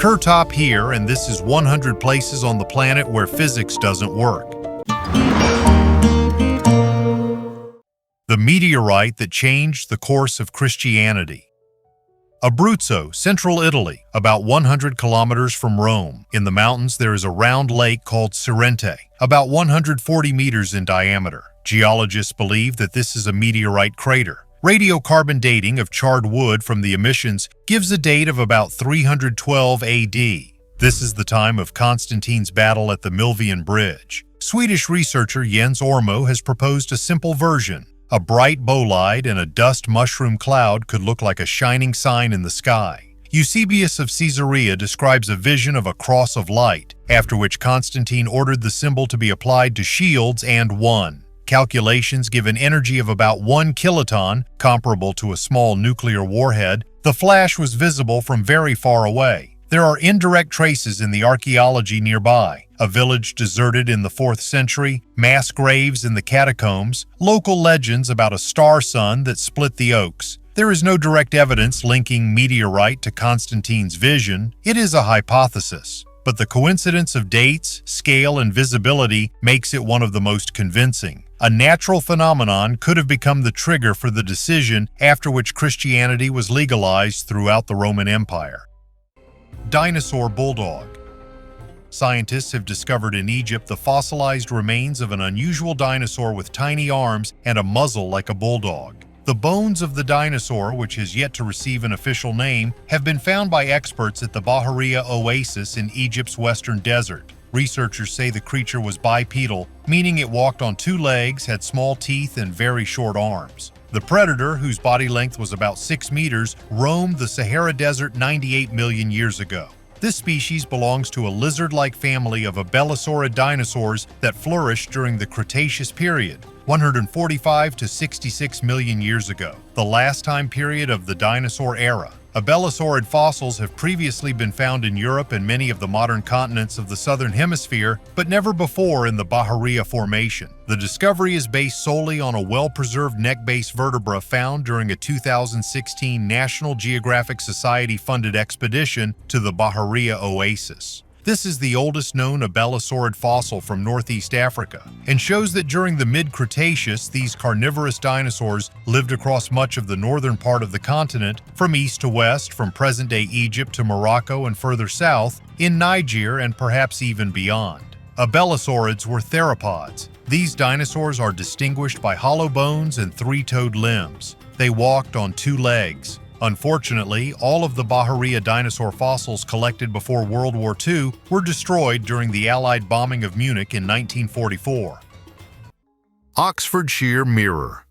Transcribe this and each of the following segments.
KirTop here, and this is 100 places on the planet where physics doesn't work. The meteorite that changed the course of Christianity. Abruzzo, central Italy, about 100 kilometers from Rome. In the mountains, there is a round lake called Sorrente, about 140 meters in diameter. Geologists believe that this is a meteorite crater. Radiocarbon dating of charred wood from the emissions gives a date of about 312 AD. This is the time of Constantine's battle at the Milvian Bridge. Swedish researcher Jens Ormo has proposed a simple version. A bright bolide in a dust mushroom cloud could look like a shining sign in the sky. Eusebius of Caesarea describes a vision of a cross of light, after which Constantine ordered the symbol to be applied to shields and won. Calculations give an energy of about 1 kiloton, comparable to a small nuclear warhead. The flash was visible from very far away. There are indirect traces in the archaeology nearby. A village deserted in the 4th century, mass graves in the catacombs, local legends about a star sun that split the oaks. There is no direct evidence linking meteorite to Constantine's vision. It is a hypothesis, but the coincidence of dates, scale, and visibility makes it one of the most convincing. A natural phenomenon could have become the trigger for the decision after which Christianity was legalized throughout the Roman Empire. Dinosaur bulldog. Scientists have discovered in Egypt the fossilized remains of an unusual dinosaur with tiny arms and a muzzle like a bulldog. The bones of the dinosaur, which has yet to receive an official name, have been found by experts at the Bahariya Oasis in Egypt's western desert. Researchers say the creature was bipedal, meaning it walked on 2 legs, had small teeth, and very short arms. The predator, whose body length was about 6 meters, roamed the Sahara Desert 98 million years ago. This species belongs to a lizard-like family of abellisaurid dinosaurs that flourished during the Cretaceous period, 145 to 66 million years ago, the last time period of the dinosaur era. Abellisaurid fossils have previously been found in Europe and many of the modern continents of the southern hemisphere, but never before in the Bahariya Formation. The discovery is based solely on a well-preserved neck-based vertebra found during a 2016 National Geographic Society-funded expedition to the Bahariya Oasis. This is the oldest known abellisaurid fossil from Northeast Africa and shows that during the mid-Cretaceous, these carnivorous dinosaurs lived across much of the northern part of the continent, from east to west, from present-day Egypt to Morocco and further south, in Niger and perhaps even beyond. Abellisaurids were theropods. These dinosaurs are distinguished by hollow bones and 3-toed limbs. They walked on 2 legs. Unfortunately, all of the Bahariya dinosaur fossils collected before World War II were destroyed during the Allied bombing of Munich in 1944. Oxfordshire mirror.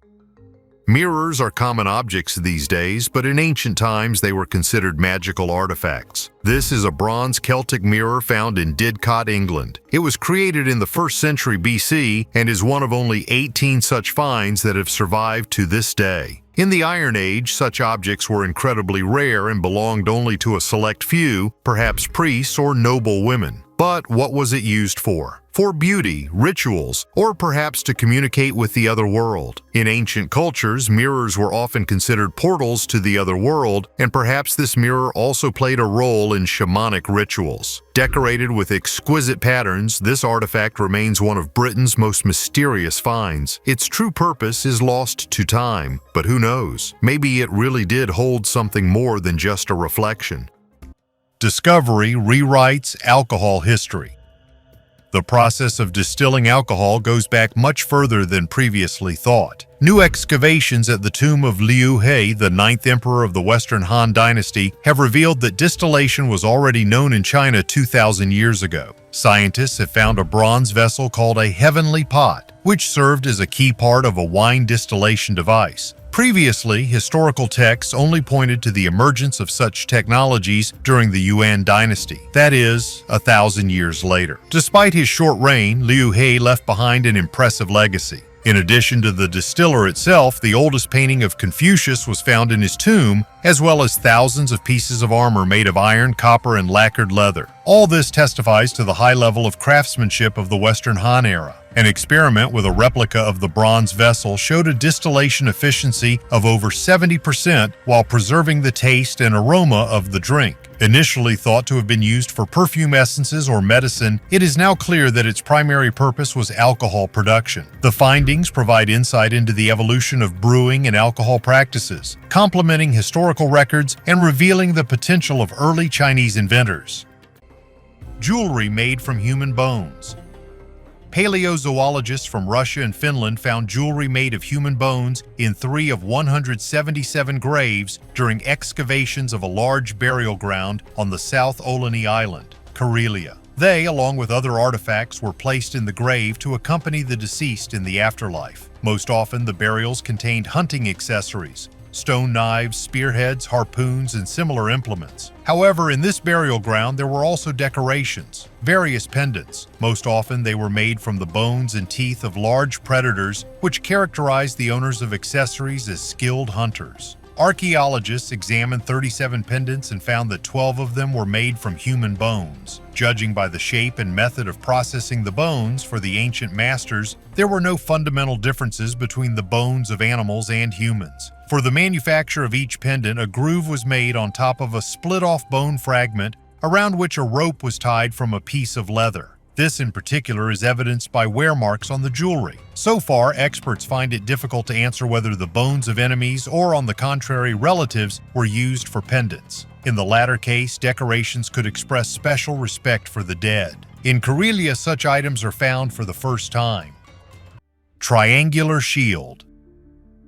Mirrors are common objects these days, but in ancient times they were considered magical artifacts. This is a bronze Celtic mirror found in Didcot, England. It was created in the 1st century BC and is one of only 18 such finds that have survived to this day. In the Iron Age, such objects were incredibly rare and belonged only to a select few, perhaps priests or noble women. But what was it used for? For beauty, rituals, or perhaps to communicate with the other world. In ancient cultures, mirrors were often considered portals to the other world, and perhaps this mirror also played a role in shamanic rituals. Decorated with exquisite patterns, this artifact remains one of Britain's most mysterious finds. Its true purpose is lost to time, but who knows? Maybe it really did hold something more than just a reflection. Discovery rewrites alcohol history. The process of distilling alcohol goes back much further than previously thought. New excavations at the tomb of Liu He, the 9th emperor of the Western Han Dynasty, have revealed that distillation was already known in China 2,000 years ago. Scientists have found a bronze vessel called a heavenly pot, which served as a key part of a wine distillation device. Previously, historical texts only pointed to the emergence of such technologies during the Yuan dynasty, that is, 1,000 years later. Despite his short reign, Liu He left behind an impressive legacy. In addition to the distiller itself, the oldest painting of Confucius was found in his tomb, as well as thousands of pieces of armor made of iron, copper, and lacquered leather. All this testifies to the high level of craftsmanship of the Western Han era. An experiment with a replica of the bronze vessel showed a distillation efficiency of over 70% while preserving the taste and aroma of the drink. Initially thought to have been used for perfume essences or medicine, it is now clear that its primary purpose was alcohol production. The findings provide insight into the evolution of brewing and alcohol practices, complementing historical records and revealing the potential of early Chinese inventors. Jewelry made from human bones. Paleozoologists from Russia and Finland found jewelry made of human bones in 3 of 177 graves during excavations of a large burial ground on the South Oleni Island, Karelia. They, along with other artifacts, were placed in the grave to accompany the deceased in the afterlife. Most often, the burials contained hunting accessories, stone knives, spearheads, harpoons, and similar implements. However, in this burial ground, there were also decorations, various pendants. Most often, they were made from the bones and teeth of large predators, which characterized the owners of accessories as skilled hunters. Archaeologists examined 37 pendants and found that 12 of them were made from human bones. Judging by the shape and method of processing the bones for the ancient masters, there were no fundamental differences between the bones of animals and humans. For the manufacture of each pendant, a groove was made on top of a split-off bone fragment around which a rope was tied from a piece of leather. This in particular is evidenced by wear marks on the jewelry. So far, experts find it difficult to answer whether the bones of enemies or, on the contrary, relatives were used for pendants. In the latter case, decorations could express special respect for the dead. In Karelia, such items are found for the first time. Triangular shield.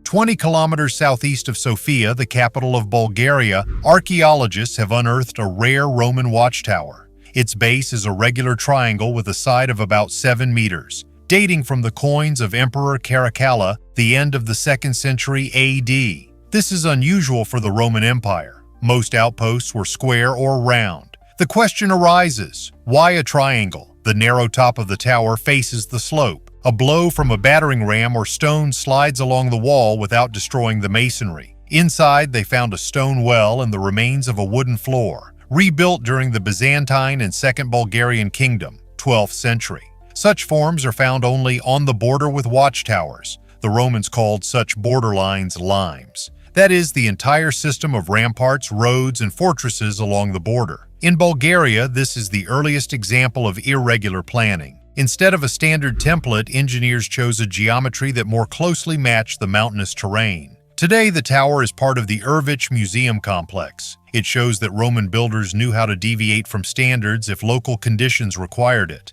20 kilometers southeast of Sofia, the capital of Bulgaria, archaeologists have unearthed a rare Roman watchtower. Its base is a regular triangle with a side of about 7 meters, dating from the coins of Emperor Caracalla, the end of the 2nd century AD. This is unusual for the Roman Empire. Most outposts were square or round. The question arises, why a triangle? The narrow top of the tower faces the slope. A blow from a battering ram or stone slides along the wall without destroying the masonry. Inside, they found a stone well and the remains of a wooden floor, rebuilt during the Byzantine and Second Bulgarian Kingdom, 12th century. Such forms are found only on the border with watchtowers. The Romans called such borderlines limes. That is, the entire system of ramparts, roads, and fortresses along the border. In Bulgaria, this is the earliest example of irregular planning. Instead of a standard template, engineers chose a geometry that more closely matched the mountainous terrain. Today, the tower is part of the Ervich Museum complex. It shows that Roman builders knew how to deviate from standards if local conditions required it.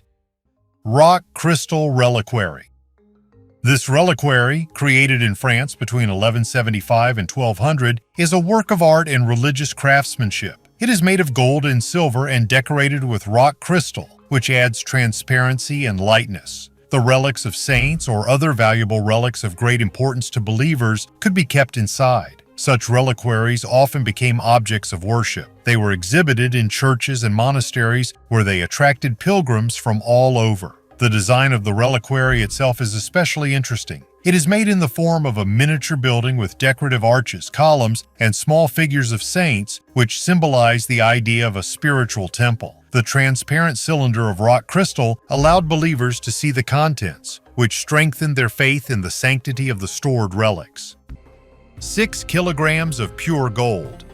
Rock Crystal Reliquary. This reliquary, created in France between 1175 and 1200, is a work of art and religious craftsmanship. It is made of gold and silver and decorated with rock crystal, which adds transparency and lightness. The relics of saints or other valuable relics of great importance to believers could be kept inside. Such reliquaries often became objects of worship. They were exhibited in churches and monasteries where they attracted pilgrims from all over. The design of the reliquary itself is especially interesting. It is made in the form of a miniature building with decorative arches, columns, and small figures of saints, which symbolize the idea of a spiritual temple. The transparent cylinder of rock crystal allowed believers to see the contents, which strengthened their faith in the sanctity of the stored relics. 6 kilograms of pure gold.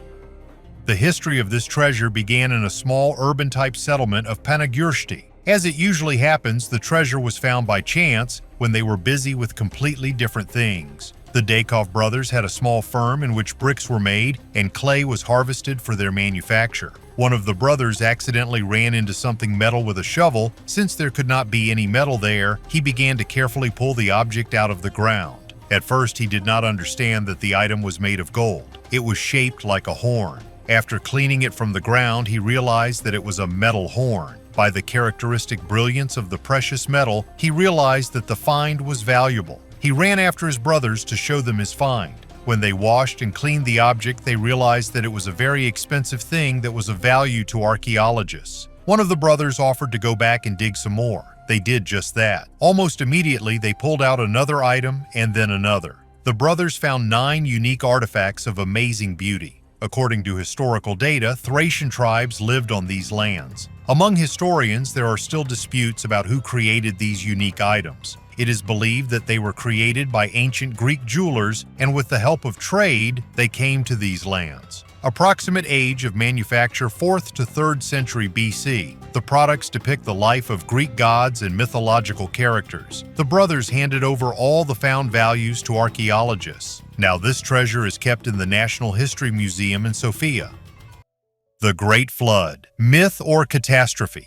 The history of this treasure began in a small urban-type settlement of Panagurshti. As it usually happens, the treasure was found by chance when they were busy with completely different things. The Daykov brothers had a small firm in which bricks were made and clay was harvested for their manufacture. One of the brothers accidentally ran into something metal with a shovel. Since there could not be any metal there, he began to carefully pull the object out of the ground. At first, he did not understand that the item was made of gold. It was shaped like a horn. After cleaning it from the ground, he realized that it was a metal horn. By the characteristic brilliance of the precious metal, he realized that the find was valuable. He ran after his brothers to show them his find. When they washed and cleaned the object, they realized that it was a very expensive thing that was of value to archaeologists. One of the brothers offered to go back and dig some more. They did just that. Almost immediately, they pulled out another item and then another. The brothers found 9 unique artifacts of amazing beauty. According to historical data, Thracian tribes lived on these lands. Among historians, there are still disputes about who created these unique items. It is believed that they were created by ancient Greek jewelers, and with the help of trade, they came to these lands. Approximate age of manufacture 4th to 3rd century BC. The products depict the life of Greek gods and mythological characters. The brothers handed over all the found values to archaeologists. Now this treasure is kept in the National History Museum in Sofia. The Great Flood, myth or catastrophe?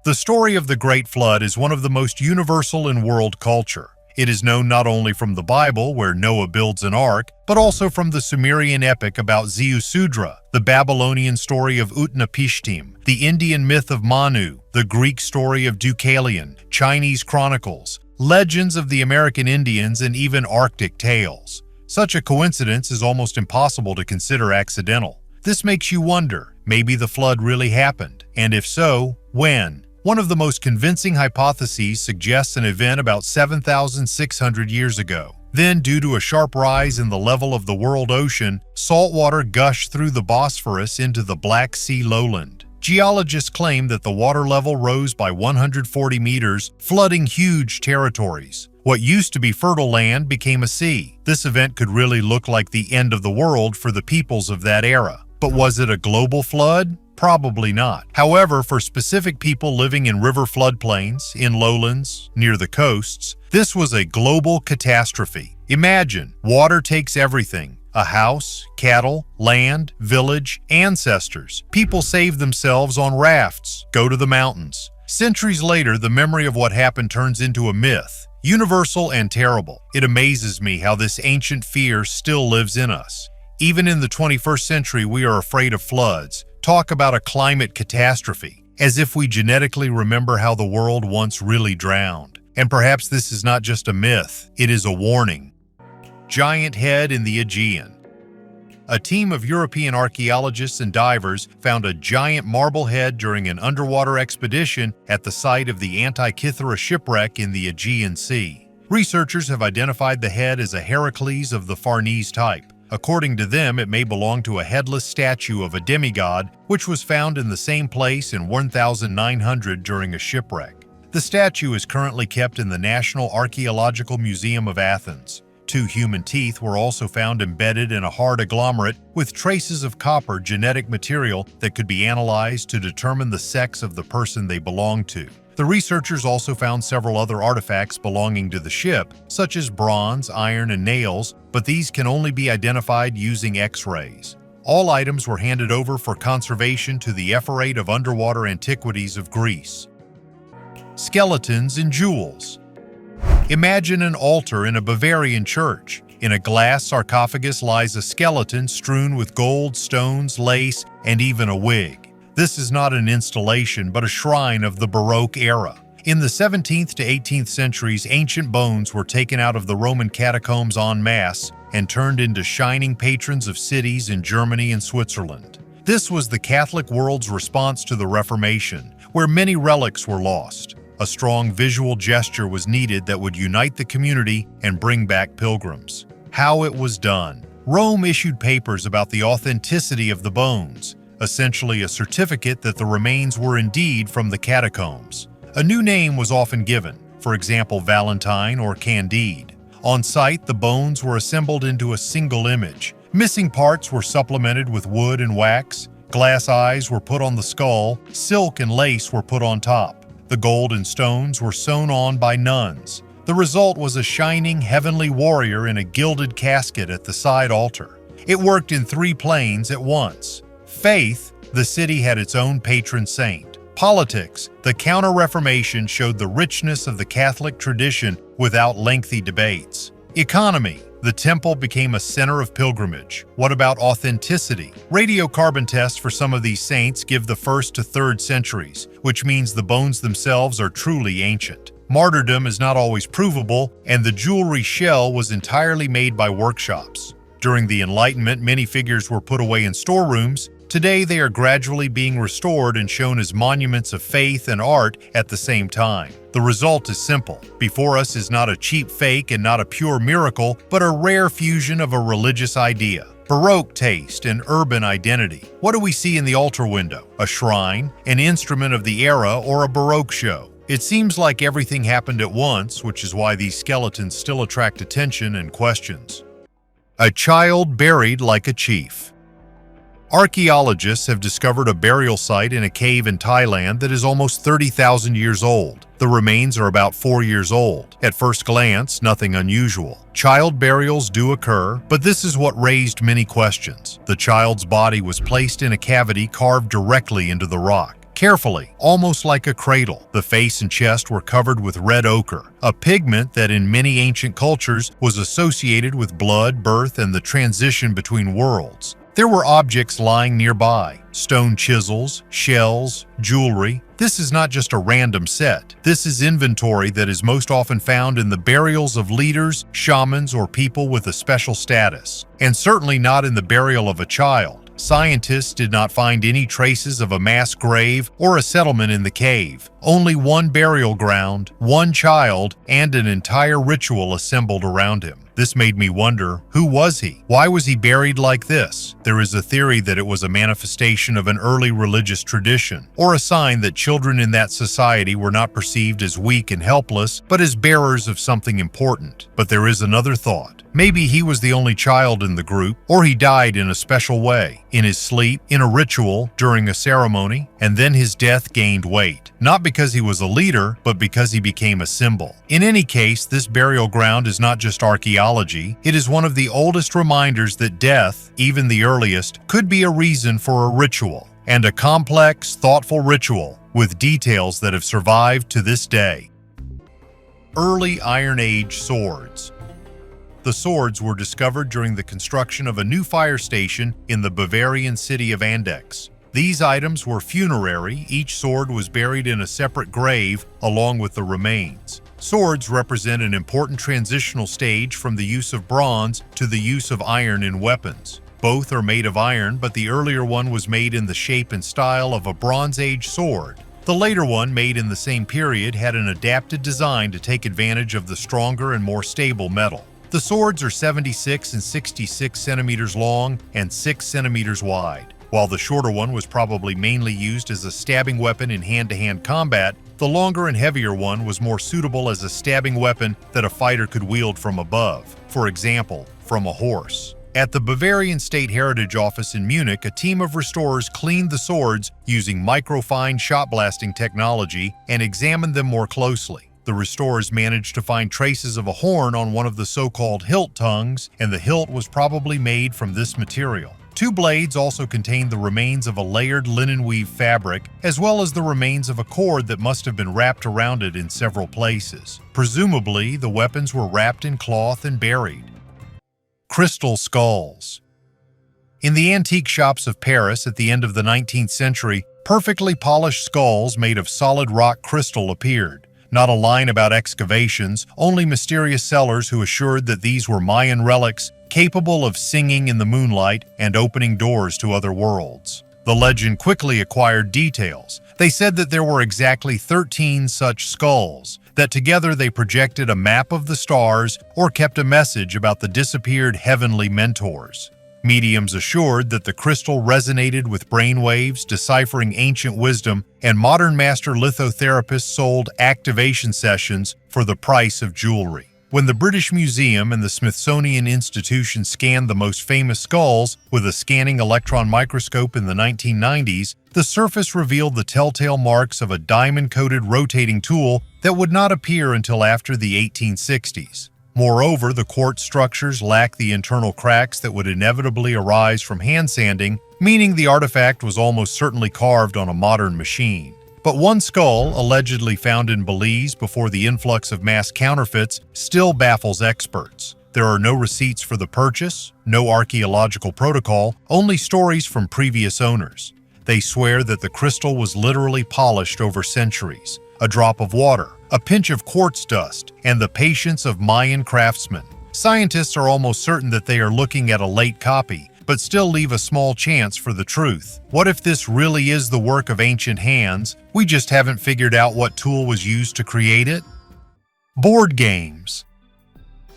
The story of the Great Flood is one of the most universal in world culture. It is known not only from the Bible, where Noah builds an ark, but also from the Sumerian epic about Ziusudra, the Babylonian story of Utnapishtim, the Indian myth of Manu, the Greek story of Deucalion, Chinese chronicles, legends of the American Indians, and even Arctic tales. Such a coincidence is almost impossible to consider accidental. This makes you wonder, maybe the flood really happened, and if so, when? One of the most convincing hypotheses suggests an event about 7,600 years ago. Then, due to a sharp rise in the level of the world ocean, salt water gushed through the Bosphorus into the Black Sea lowland. Geologists claim that the water level rose by 140 meters, flooding huge territories. What used to be fertile land became a sea. This event could really look like the end of the world for the peoples of that era. But was it a global flood? Probably not. However, for specific people living in river floodplains, in lowlands, near the coasts, this was a global catastrophe. Imagine, water takes everything. A house, cattle, land, village, ancestors. People save themselves on rafts, go to the mountains. Centuries later, the memory of what happened turns into a myth, universal and terrible. It amazes me how this ancient fear still lives in us. Even in the 21st century, we are afraid of floods. Talk about a climate catastrophe, as if we genetically remember how the world once really drowned. And perhaps this is not just a myth, it is a warning. Giant head in the Aegean. A team of European archaeologists and divers found a giant marble head during an underwater expedition at the site of the Antarctica shipwreck in the Aegean Sea. Researchers have identified the head as a Heracles of the Farnese type. According to them, it may belong to a headless statue of a demigod, which was found in the same place in 1900 during a shipwreck. The statue is currently kept in the National Archaeological Museum of Athens. 2 human teeth were also found embedded in a hard agglomerate with traces of copper genetic material that could be analyzed to determine the sex of the person they belonged to. The researchers also found several other artifacts belonging to the ship, such as bronze, iron, and nails, but these can only be identified using X-rays. All items were handed over for conservation to the Ephorate of Underwater Antiquities of Greece. Skeletons and jewels. Imagine an altar in a Bavarian church. In a glass sarcophagus lies a skeleton strewn with gold, stones, lace, and even a wig. This is not an installation, but a shrine of the Baroque era. In the 17th to 18th centuries, ancient bones were taken out of the Roman catacombs en masse and turned into shining patrons of cities in Germany and Switzerland. This was the Catholic world's response to the Reformation, where many relics were lost. A strong visual gesture was needed that would unite the community and bring back pilgrims. How it was done. Rome issued papers about the authenticity of the bones, essentially a certificate that the remains were indeed from the catacombs. A new name was often given, for example Valentine or Candide. On site, the bones were assembled into a single image. Missing parts were supplemented with wood and wax, glass eyes were put on the skull, silk and lace were put on top. The gold and stones were sewn on by nuns. The result was a shining heavenly warrior in a gilded casket at the side altar. It worked in 3 planes at once. Faith, the city had its own patron saint. Politics, the Counter-Reformation showed the richness of the Catholic tradition without lengthy debates. Economy, the temple became a center of pilgrimage. What about authenticity? Radiocarbon tests for some of these saints give the 1st to 3rd centuries, which means the bones themselves are truly ancient. Martyrdom is not always provable, and the jewelry shell was entirely made by workshops. During the Enlightenment, many figures were put away in storerooms. Today, they are gradually being restored and shown as monuments of faith and art at the same time. The result is simple. Before us is not a cheap fake and not a pure miracle, but a rare fusion of a religious idea, Baroque taste, and urban identity. What do we see in the altar window? A shrine, an instrument of the era, or a Baroque show? It seems like everything happened at once, which is why these skeletons still attract attention and questions. A child buried like a chief. Archaeologists have discovered a burial site in a cave in Thailand that is almost 30,000 years old. The remains are about 4 years old. At first glance, nothing unusual. Child burials do occur, but this is what raised many questions. The child's body was placed in a cavity carved directly into the rock. Carefully, almost like a cradle. The face and chest were covered with red ochre, a pigment that in many ancient cultures was associated with blood, birth, and the transition between worlds. There were objects lying nearby, stone chisels, shells, jewelry. This is not just a random set. This is inventory that is most often found in the burials of leaders, shamans, or people with a special status, and certainly not in the burial of a child. Scientists did not find any traces of a mass grave or a settlement in the cave. Only one burial ground, one child, and an entire ritual assembled around him. This made me wonder, who was he? Why was he buried like this? There is a theory that it was a manifestation of an early religious tradition, or a sign that children in that society were not perceived as weak and helpless, but as bearers of something important. But there is another thought. Maybe he was the only child in the group, or he died in a special way, in his sleep, in a ritual, during a ceremony, and then his death gained weight. Not because he was a leader, but because he became a symbol. In any case, this burial ground is not just archaeology. It is one of the oldest reminders that death, even the earliest, could be a reason for a ritual, and a complex, thoughtful ritual with details that have survived to this day. Early Iron Age swords. The swords were discovered during the construction of a new fire station in the Bavarian city of Andex. These items were funerary. Each sword was buried in a separate grave along with the remains. Swords represent an important transitional stage from the use of bronze to the use of iron in weapons. Both are made of iron, but the earlier one was made in the shape and style of a Bronze Age sword. The later one, made in the same period, had an adapted design to take advantage of the stronger and more stable metal. The swords are 76 and 66 centimeters long and 6 centimeters wide. While the shorter one was probably mainly used as a stabbing weapon in hand-to-hand combat, the longer and heavier one was more suitable as a stabbing weapon that a fighter could wield from above, for example, from a horse. At the Bavarian State Heritage Office in Munich, a team of restorers cleaned the swords using microfine shot blasting technology and examined them more closely. The restorers managed to find traces of a horn on one of the so-called hilt tongues, and the hilt was probably made from this material. Two blades also contained the remains of a layered linen weave fabric, as well as the remains of a cord that must have been wrapped around it in several places. Presumably, the weapons were wrapped in cloth and buried. Crystal skulls. In the antique shops of Paris at the end of the 19th century, perfectly polished skulls made of solid rock crystal appeared. Not a line about excavations, only mysterious sellers who assured that these were Mayan relics capable of singing in the moonlight and opening doors to other worlds. The legend quickly acquired details. They said that there were exactly 13 such skulls, that together they projected a map of the stars or kept a message about the disappeared heavenly mentors. Mediums assured that the crystal resonated with brainwaves, deciphering ancient wisdom, and modern master lithotherapists sold activation sessions for the price of jewelry. When the British Museum and the Smithsonian Institution scanned the most famous skulls with a scanning electron microscope in the 1990s, the surface revealed the telltale marks of a diamond-coated rotating tool that would not appear until after the 1860s. Moreover, the quartz structures lack the internal cracks that would inevitably arise from hand sanding, meaning the artifact was almost certainly carved on a modern machine. But one skull, allegedly found in Belize before the influx of mass counterfeits, still baffles experts. There are no receipts for the purchase, no archaeological protocol, only stories from previous owners. They swear that the crystal was literally polished over centuries. A drop of water, a pinch of quartz dust, and the patience of Mayan craftsmen. Scientists are almost certain that they are looking at a late copy, but still leave a small chance for the truth. What if this really is the work of ancient hands? We just haven't figured out what tool was used to create it? Board games.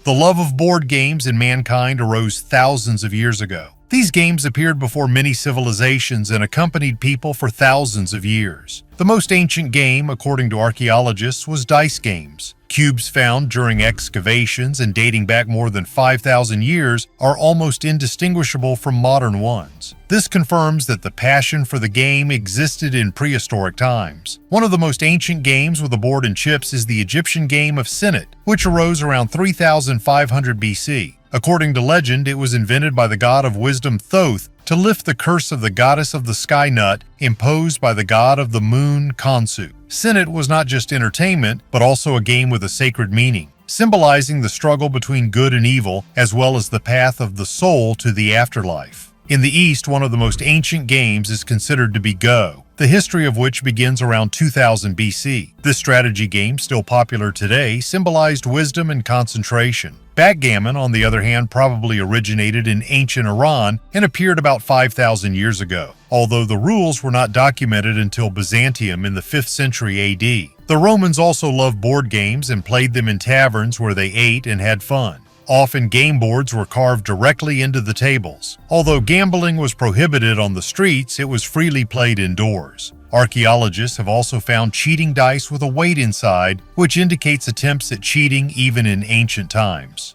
The love of board games in mankind arose thousands of years ago. These games appeared before many civilizations and accompanied people for thousands of years. The most ancient game, according to archaeologists, was dice games. Cubes found during excavations and dating back more than 5,000 years are almost indistinguishable from modern ones. This confirms that the passion for the game existed in prehistoric times. One of the most ancient games with a board and chips is the Egyptian game of Sinet, which arose around 3,500 BC. According to legend, it was invented by the god of wisdom Thoth to lift the curse of the goddess of the sky nut imposed by the god of the moon Khonsu. Sinet was not just entertainment, but also a game with a sacred meaning, symbolizing the struggle between good and evil, as well as the path of the soul to the afterlife. In the East, one of the most ancient games is considered to be Go, the history of which begins around 2000 BC. This strategy game, still popular today, symbolized wisdom and concentration. Backgammon, on the other hand, probably originated in ancient Iran and appeared about 5,000 years ago, although the rules were not documented until Byzantium in the 5th century AD. The Romans also loved board games and played them in taverns where they ate and had fun. Often game boards were carved directly into the tables. Although gambling was prohibited on the streets, it was freely played indoors. Archaeologists have also found cheating dice with a weight inside, which indicates attempts at cheating even in ancient times.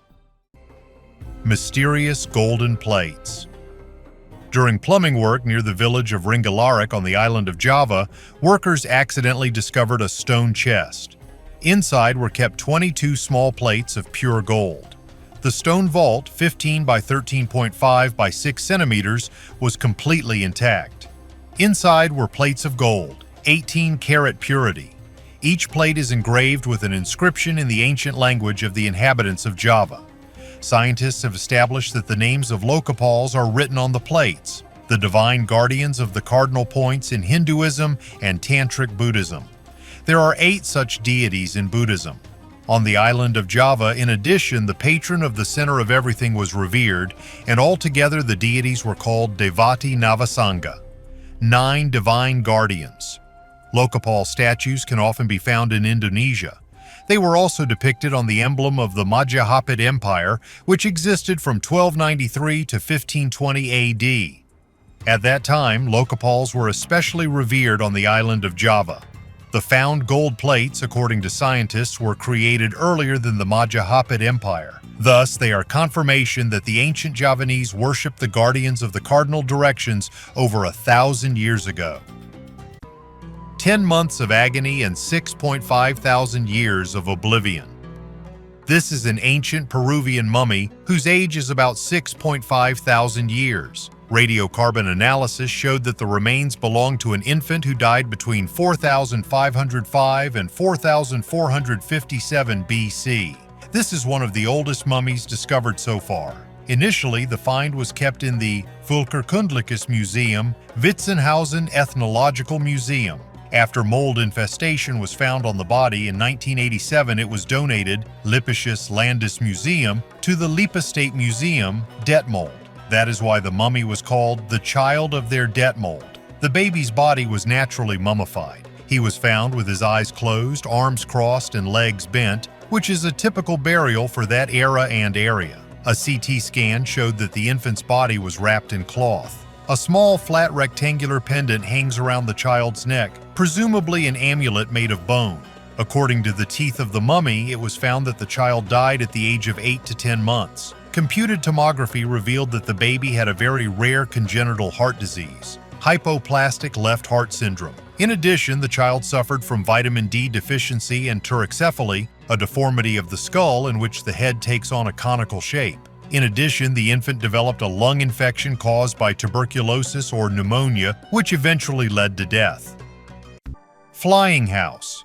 Mysterious golden plates. During plumbing work near the village of Ringalarek on the island of Java, workers accidentally discovered a stone chest. Inside were kept 22 small plates of pure gold. The stone vault, 15 by 13.5 by 6 centimeters, was completely intact. Inside were plates of gold, 18-karat purity. Each plate is engraved with an inscription in the ancient language of the inhabitants of Java. Scientists have established that the names of Lokapals are written on the plates, the divine guardians of the cardinal points in Hinduism and Tantric Buddhism. There are 8 such deities in Buddhism. On the island of Java, in addition, the patron of the center of everything was revered, and altogether the deities were called Devati Navasanga, 9 divine guardians. Lokapal statues can often be found in Indonesia. They were also depicted on the emblem of the Majapahit Empire, which existed from 1293 to 1520 AD. At that time, Lokapals were especially revered on the island of Java. The found gold plates, according to scientists, were created earlier than the Majapahit Empire. Thus, they are confirmation that the ancient Javanese worshipped the guardians of the cardinal directions over 1,000 years ago. 10 months of agony and 6.5 thousand years of oblivion. This is an ancient Peruvian mummy whose age is about 6.5 thousand years. Radiocarbon analysis showed that the remains belonged to an infant who died between 4,505 and 4,457 BC. This is one of the oldest mummies discovered so far. Initially, the find was kept in the Fulkerkundliches Museum, Witzenhausen Ethnological Museum. After mold infestation was found on the body in 1987, it was donated, Lippisches Landesmuseum, to the Lippe State Museum, Detmold. That is why the mummy was called the child of their Detmold. The baby's body was naturally mummified. He was found with his eyes closed, arms crossed, and legs bent, which is a typical burial for that era and area. A CT scan showed that the infant's body was wrapped in cloth. A small, flat rectangular pendant hangs around the child's neck, presumably an amulet made of bone. According to the teeth of the mummy, it was found that the child died at the age of 8 to 10 months. Computed tomography revealed that the baby had a very rare congenital heart disease, hypoplastic left heart syndrome. In addition, the child suffered from vitamin D deficiency and terocephaly, a deformity of the skull in which the head takes on a conical shape. In addition, the infant developed a lung infection caused by tuberculosis or pneumonia, which eventually led to death. Flying house.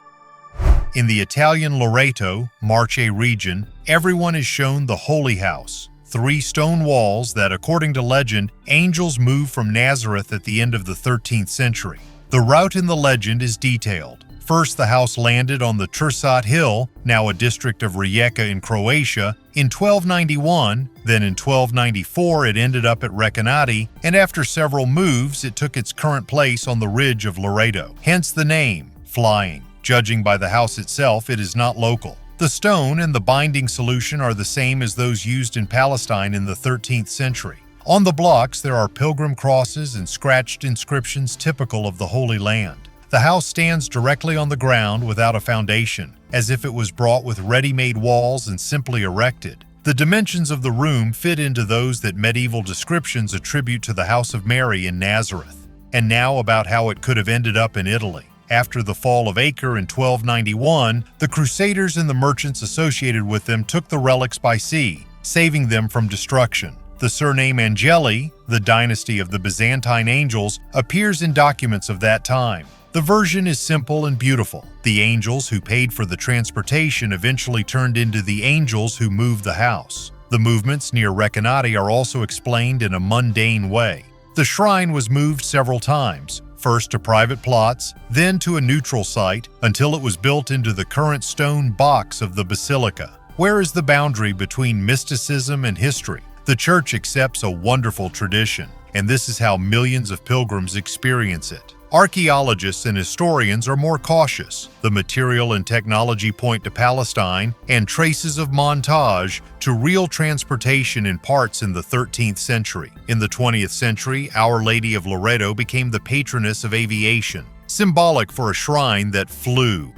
In the Italian Loreto, Marche region, everyone is shown the Holy House, 3 stone walls that, according to legend, angels moved from Nazareth at the end of the 13th century. The route in the legend is detailed. First, the house landed on the Tursat Hill, now a district of Rijeka in Croatia, in 1291, then in 1294 it ended up at Recanati, and after several moves it took its current place on the ridge of Loreto, hence the name, Flying. Judging by the house itself, it is not local. The stone and the binding solution are the same as those used in Palestine in the 13th century. On the blocks there are pilgrim crosses and scratched inscriptions typical of the Holy Land. The house stands directly on the ground without a foundation, as if it was brought with ready-made walls and simply erected. The dimensions of the room fit into those that medieval descriptions attribute to the House of Mary in Nazareth. And now about how it could have ended up in Italy. After the fall of Acre in 1291, the Crusaders and the merchants associated with them took the relics by sea, saving them from destruction. The surname Angeli, the dynasty of the Byzantine angels, appears in documents of that time. The version is simple and beautiful. The angels who paid for the transportation eventually turned into the angels who moved the house. The movements near Recanati are also explained in a mundane way. The shrine was moved several times, first to private plots, then to a neutral site, until it was built into the current stone box of the basilica. Where is the boundary between mysticism and history? The church accepts a wonderful tradition, and this is how millions of pilgrims experience it. Archaeologists and historians are more cautious. The material and technology point to Palestine and traces of montage to real transportation in parts in the 13th century. In the 20th century, Our Lady of Loreto became the patroness of aviation, symbolic for a shrine that flew.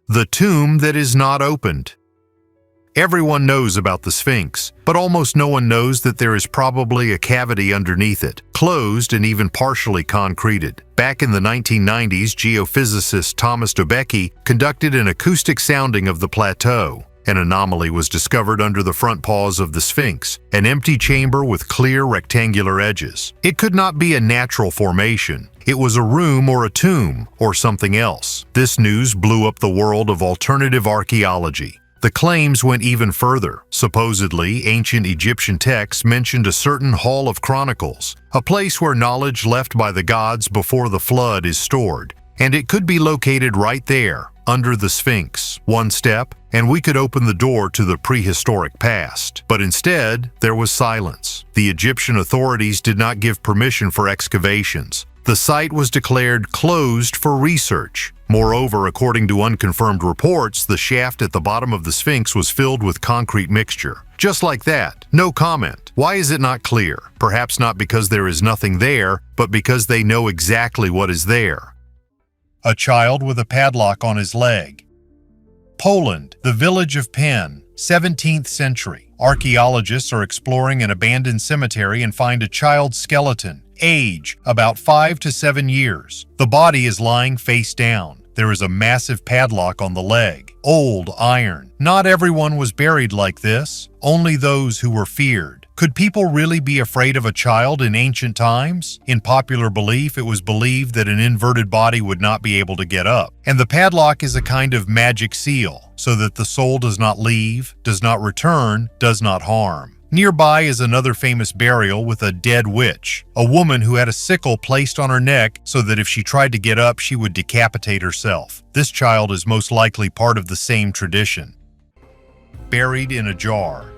The tomb that is not opened. Everyone knows about the Sphinx, but almost no one knows that there is probably a cavity underneath it, closed and even partially concreted. Back in the 1990s, geophysicist Thomas Dobecki conducted an acoustic sounding of the plateau. An anomaly was discovered under the front paws of the Sphinx, an empty chamber with clear rectangular edges. It could not be a natural formation. It was a room or a tomb or something else. This news blew up the world of alternative archaeology. The claims went even further. Supposedly, ancient Egyptian texts mentioned a certain Hall of Chronicles, a place where knowledge left by the gods before the flood is stored, and it could be located right there, under the Sphinx. One step, and we could open the door to the prehistoric past. But instead, there was silence. The Egyptian authorities did not give permission for excavations. The site was declared closed for research. Moreover, according to unconfirmed reports, the shaft at the bottom of the Sphinx was filled with concrete mixture. Just like that, no comment. Why is it not clear? Perhaps not because there is nothing there, but because they know exactly what is there. A child with a padlock on his leg. Poland, the village of Penn, 17th century. Archaeologists are exploring an abandoned cemetery and find a child's skeleton. Age, about 5 to 7 years. The body is lying face down. There is a massive padlock on the leg. Old iron. Not everyone was buried like this, only those who were feared. Could people really be afraid of a child in ancient times? In popular belief, it was believed that an inverted body would not be able to get up. And the padlock is a kind of magic seal, so that the soul does not leave, does not return, does not harm. Nearby is another famous burial with a dead witch, a woman who had a sickle placed on her neck so that if she tried to get up, she would decapitate herself. This child is most likely part of the same tradition. Buried in a jar.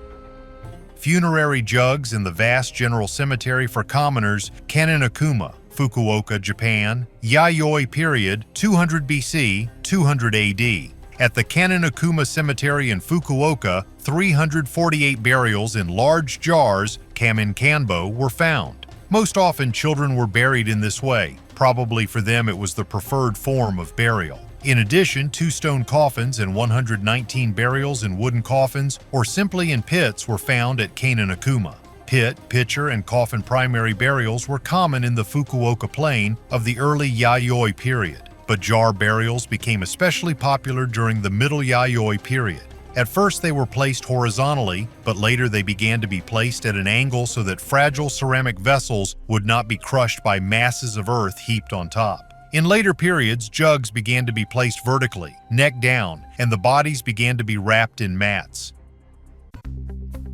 Funerary jugs in the vast general cemetery for commoners, Kaninakuma, Fukuoka, Japan, Yayoi period, 200 BC, 200 AD. At the Kaninakuma Cemetery in Fukuoka, 348 burials in large jars, kamin-kanbo, were found. Most often, children were buried in this way. Probably for them, it was the preferred form of burial. In addition, 2 stone coffins and 119 burials in wooden coffins or simply in pits were found at Kaninakuma. Pit, pitcher, and coffin primary burials were common in the Fukuoka plain of the early Yayoi period. But jar burials became especially popular during the Middle Yayoi period. At first they were placed horizontally, but later they began to be placed at an angle so that fragile ceramic vessels would not be crushed by masses of earth heaped on top. In later periods, jugs began to be placed vertically, neck down, and the bodies began to be wrapped in mats.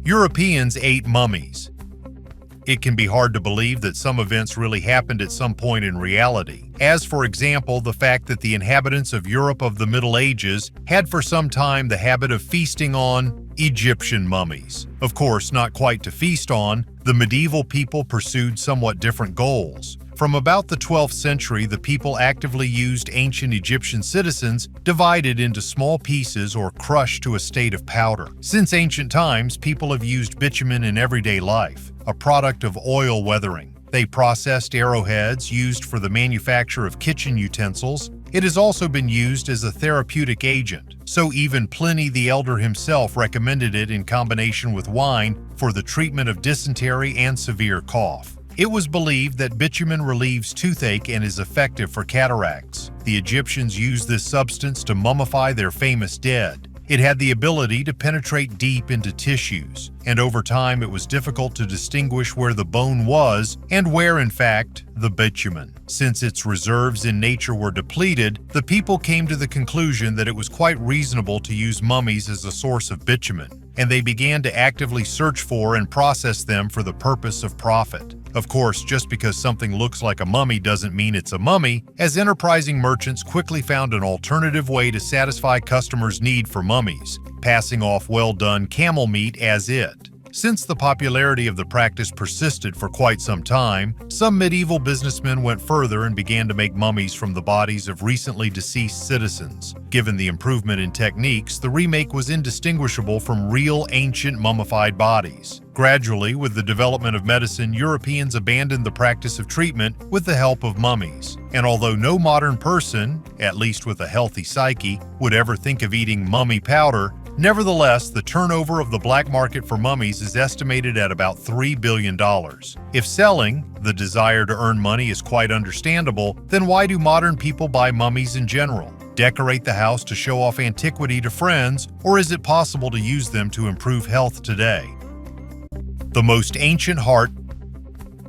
Europeans ate mummies. It can be hard to believe that some events really happened at some point in reality, as for example the fact that the inhabitants of Europe of the Middle Ages had for some time the habit of feasting on Egyptian mummies. Of course, not quite to feast on, the medieval people pursued somewhat different goals. From about the 12th century, the people actively used ancient Egyptian citizens divided into small pieces or crushed to a state of powder. Since ancient times, people have used bitumen in everyday life, a product of oil weathering. They processed arrowheads used for the manufacture of kitchen utensils. It has also been used as a therapeutic agent, so even Pliny the Elder himself recommended it in combination with wine for the treatment of dysentery and severe cough. It was believed that bitumen relieves toothache and is effective for cataracts. The Egyptians used this substance to mummify their famous dead. It had the ability to penetrate deep into tissues, and over time it was difficult to distinguish where the bone was and where, in fact, the bitumen. Since its reserves in nature were depleted, the people came to the conclusion that it was quite reasonable to use mummies as a source of bitumen, and they began to actively search for and process them for the purpose of profit. Of course, just because something looks like a mummy doesn't mean it's a mummy, as enterprising merchants quickly found an alternative way to satisfy customers' need for mummies, passing off well-done camel meat as it. Since the popularity of the practice persisted for quite some time, some medieval businessmen went further and began to make mummies from the bodies of recently deceased citizens. Given the improvement in techniques, the remake was indistinguishable from real ancient mummified bodies. Gradually, with the development of medicine, Europeans abandoned the practice of treatment with the help of mummies. And although no modern person, at least with a healthy psyche, would ever think of eating mummy powder, nevertheless, the turnover of the black market for mummies is estimated at about $3 billion. If selling, the desire to earn money, is quite understandable, then why do modern people buy mummies in general? Decorate the house to show off antiquity to friends, or is it possible to use them to improve health today? The most ancient heart.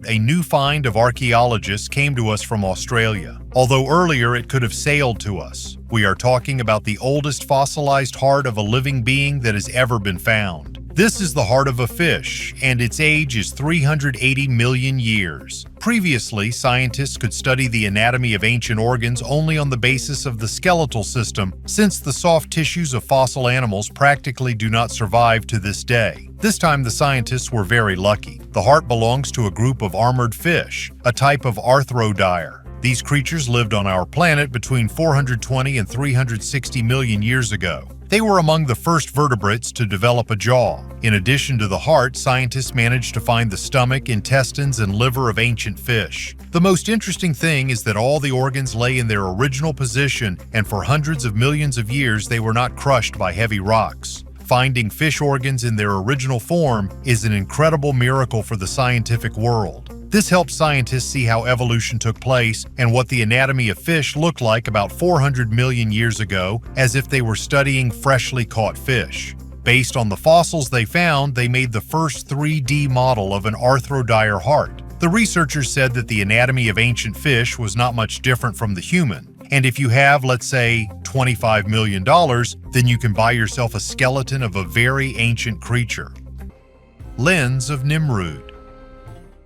A new find of archaeologists came to us from Australia. Although earlier it could have sailed to us, we are talking about the oldest fossilized heart of a living being that has ever been found. This is the heart of a fish, and its age is 380 million years. Previously, scientists could study the anatomy of ancient organs only on the basis of the skeletal system, since the soft tissues of fossil animals practically do not survive to this day. This time the scientists were very lucky. The heart belongs to a group of armored fish, a type of arthrodire. These creatures lived on our planet between 420 and 360 million years ago. They were among the first vertebrates to develop a jaw. In addition to the heart, scientists managed to find the stomach, intestines, and liver of ancient fish. The most interesting thing is that all the organs lay in their original position, and for hundreds of millions of years they were not crushed by heavy rocks. Finding fish organs in their original form is an incredible miracle for the scientific world. This helps scientists see how evolution took place and what the anatomy of fish looked like about 400 million years ago, as if they were studying freshly caught fish. Based on the fossils they found, they made the first 3D model of an arthrodire heart. The researchers said that the anatomy of ancient fish was not much different from the human. And if you have, let's say, $25 million, then you can buy yourself a skeleton of a very ancient creature. Lens of Nimrud.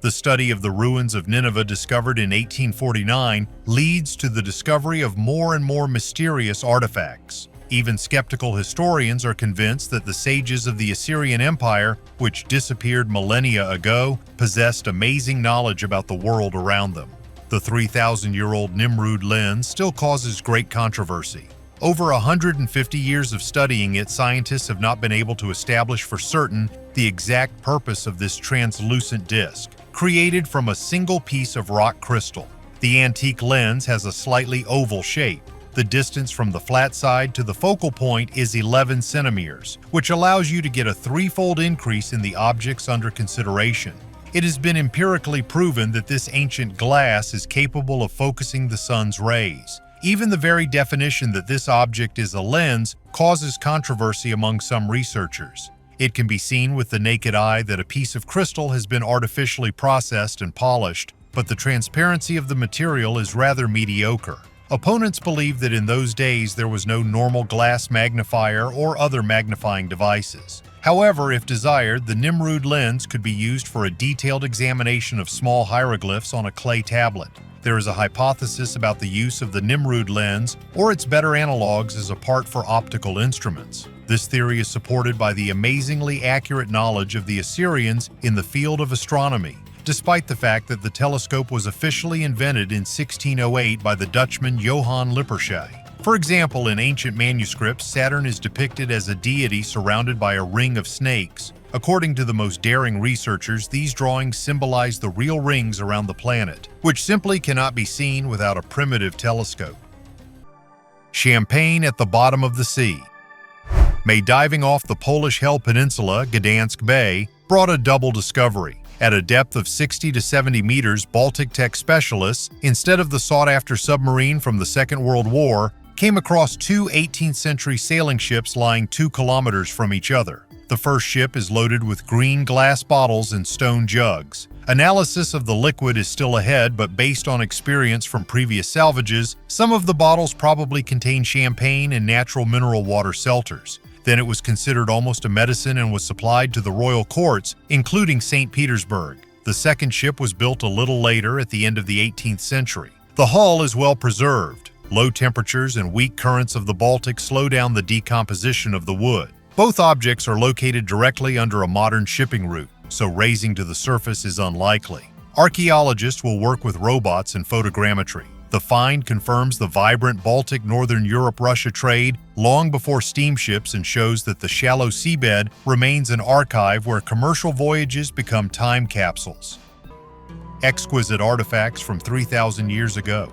The study of the ruins of Nineveh discovered in 1849 leads to the discovery of more and more mysterious artifacts. Even skeptical historians are convinced that the sages of the Assyrian Empire, which disappeared millennia ago, possessed amazing knowledge about the world around them. The 3,000-year-old Nimrud lens still causes great controversy. Over 150 years of studying it, scientists have not been able to establish for certain the exact purpose of this translucent disc, created from a single piece of rock crystal. The antique lens has a slightly oval shape. The distance from the flat side to the focal point is 11 centimeters, which allows you to get a threefold increase in the objects under consideration. It has been empirically proven that this ancient glass is capable of focusing the sun's rays. Even the very definition that this object is a lens causes controversy among some researchers. It can be seen with the naked eye that a piece of crystal has been artificially processed and polished, but the transparency of the material is rather mediocre. Opponents believe that in those days there was no normal glass magnifier or other magnifying devices. However, if desired, the Nimrud lens could be used for a detailed examination of small hieroglyphs on a clay tablet. There is a hypothesis about the use of the Nimrud lens or its better analogs as a part for optical instruments. This theory is supported by the amazingly accurate knowledge of the Assyrians in the field of astronomy, despite the fact that the telescope was officially invented in 1608 by the Dutchman Johann Lippershey. For example, in ancient manuscripts, Saturn is depicted as a deity surrounded by a ring of snakes, According to the most daring researchers, these drawings symbolize the real rings around the planet, which simply cannot be seen without a primitive telescope. Champagne at the bottom of the sea. May diving off the Polish Hel Peninsula, Gdansk Bay, brought a double discovery. At a depth of 60 to 70 meters, Baltic tech specialists, instead of the sought-after submarine from the Second World War, came across two 18th century sailing ships lying 2 kilometers from each other. The first ship is loaded with green glass bottles and stone jugs. Analysis of the liquid is still ahead, but based on experience from previous salvages, some of the bottles probably contain champagne and natural mineral water seltzers. Then it was considered almost a medicine and was supplied to the royal courts, including St. Petersburg. The second ship was built a little later at the end of the 18th century. The hull is well preserved. Low temperatures and weak currents of the Baltic slow down the decomposition of the wood. Both objects are located directly under a modern shipping route, so raising to the surface is unlikely. Archaeologists will work with robots and photogrammetry. The find confirms the vibrant Baltic Northern Europe-Russia trade long before steamships and shows that the shallow seabed remains an archive where commercial voyages become time capsules. Exquisite artifacts from 3,000 years ago.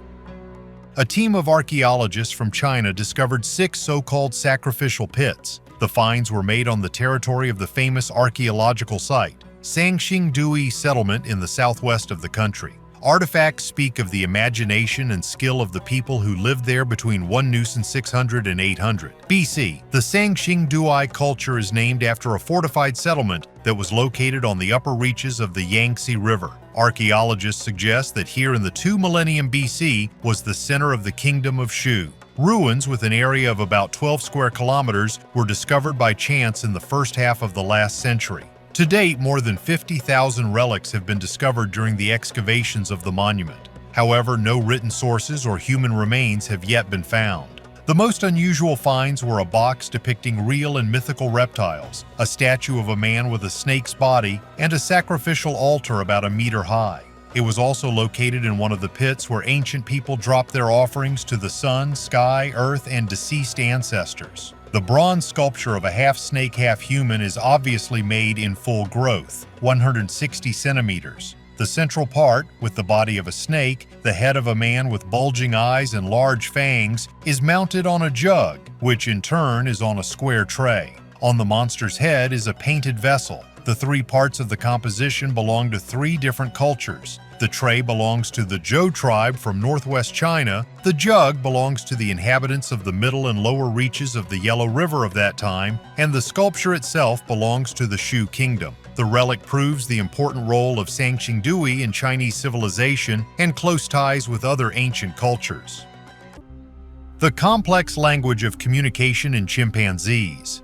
A team of archaeologists from China discovered 6 so-called sacrificial pits. The finds were made on the territory of the famous archaeological site, Sangxingdui settlement in the southwest of the country. Artifacts speak of the imagination and skill of the people who lived there between 1600 and 800 BC. The Sangxingdui culture is named after a fortified settlement that was located on the upper reaches of the Yangtze River. Archaeologists suggest that here in the 2 millennium BC was the center of the kingdom of Shu. Ruins with an area of about 12 square kilometers were discovered by chance in the first half of the last century. To date, more than 50,000 relics have been discovered during the excavations of the monument. However, no written sources or human remains have yet been found. The most unusual finds were a box depicting real and mythical reptiles, a statue of a man with a snake's body, and a sacrificial altar about a meter high. It was also located in one of the pits where ancient people dropped their offerings to the sun, sky, earth, and deceased ancestors. The bronze sculpture of a half-snake, half-human is obviously made in full growth, 160 centimeters. The central part, with the body of a snake, the head of a man with bulging eyes and large fangs, is mounted on a jug, which in turn is on a square tray. On the monster's head is a painted vessel. The 3 parts of the composition belong to 3 different cultures. The tray belongs to the Zhou tribe from northwest China, the jug belongs to the inhabitants of the middle and lower reaches of the Yellow River of that time, and the sculpture itself belongs to the Shu kingdom. The relic proves the important role of Sangxingdui in Chinese civilization and close ties with other ancient cultures. The complex language of communication in chimpanzees.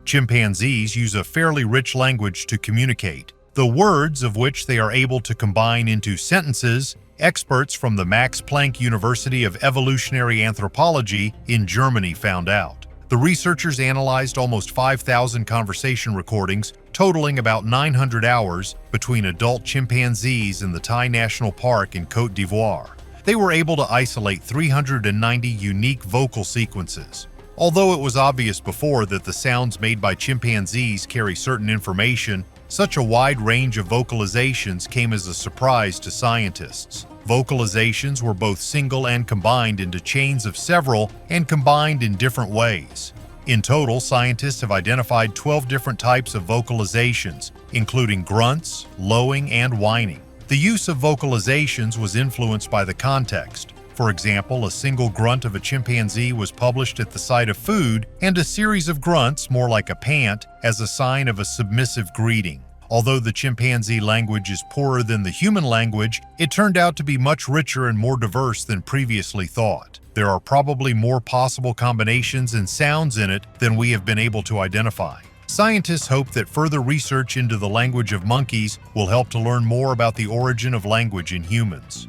Chimpanzees use a fairly rich language to communicate, the words of which they are able to combine into sentences. Experts from the Max Planck University of Evolutionary Anthropology in Germany found out. The researchers analyzed almost 5,000 conversation recordings, totaling about 900 hours, between adult chimpanzees in the Thai National Park in Côte d'Ivoire. They were able to isolate 390 unique vocal sequences. Although it was obvious before that the sounds made by chimpanzees carry certain information, such a wide range of vocalizations came as a surprise to scientists. Vocalizations were both single and combined into chains of several and combined in different ways. In total, scientists have identified 12 different types of vocalizations, including grunts, lowing, and whining. The use of vocalizations was influenced by the context. For example, a single grunt of a chimpanzee was published at the sight of food, and a series of grunts, more like a pant, as a sign of a submissive greeting. Although the chimpanzee language is poorer than the human language, it turned out to be much richer and more diverse than previously thought. There are probably more possible combinations and sounds in it than we have been able to identify. Scientists hope that further research into the language of monkeys will help to learn more about the origin of language in humans.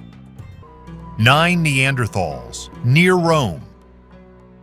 9 Neanderthals, near Rome.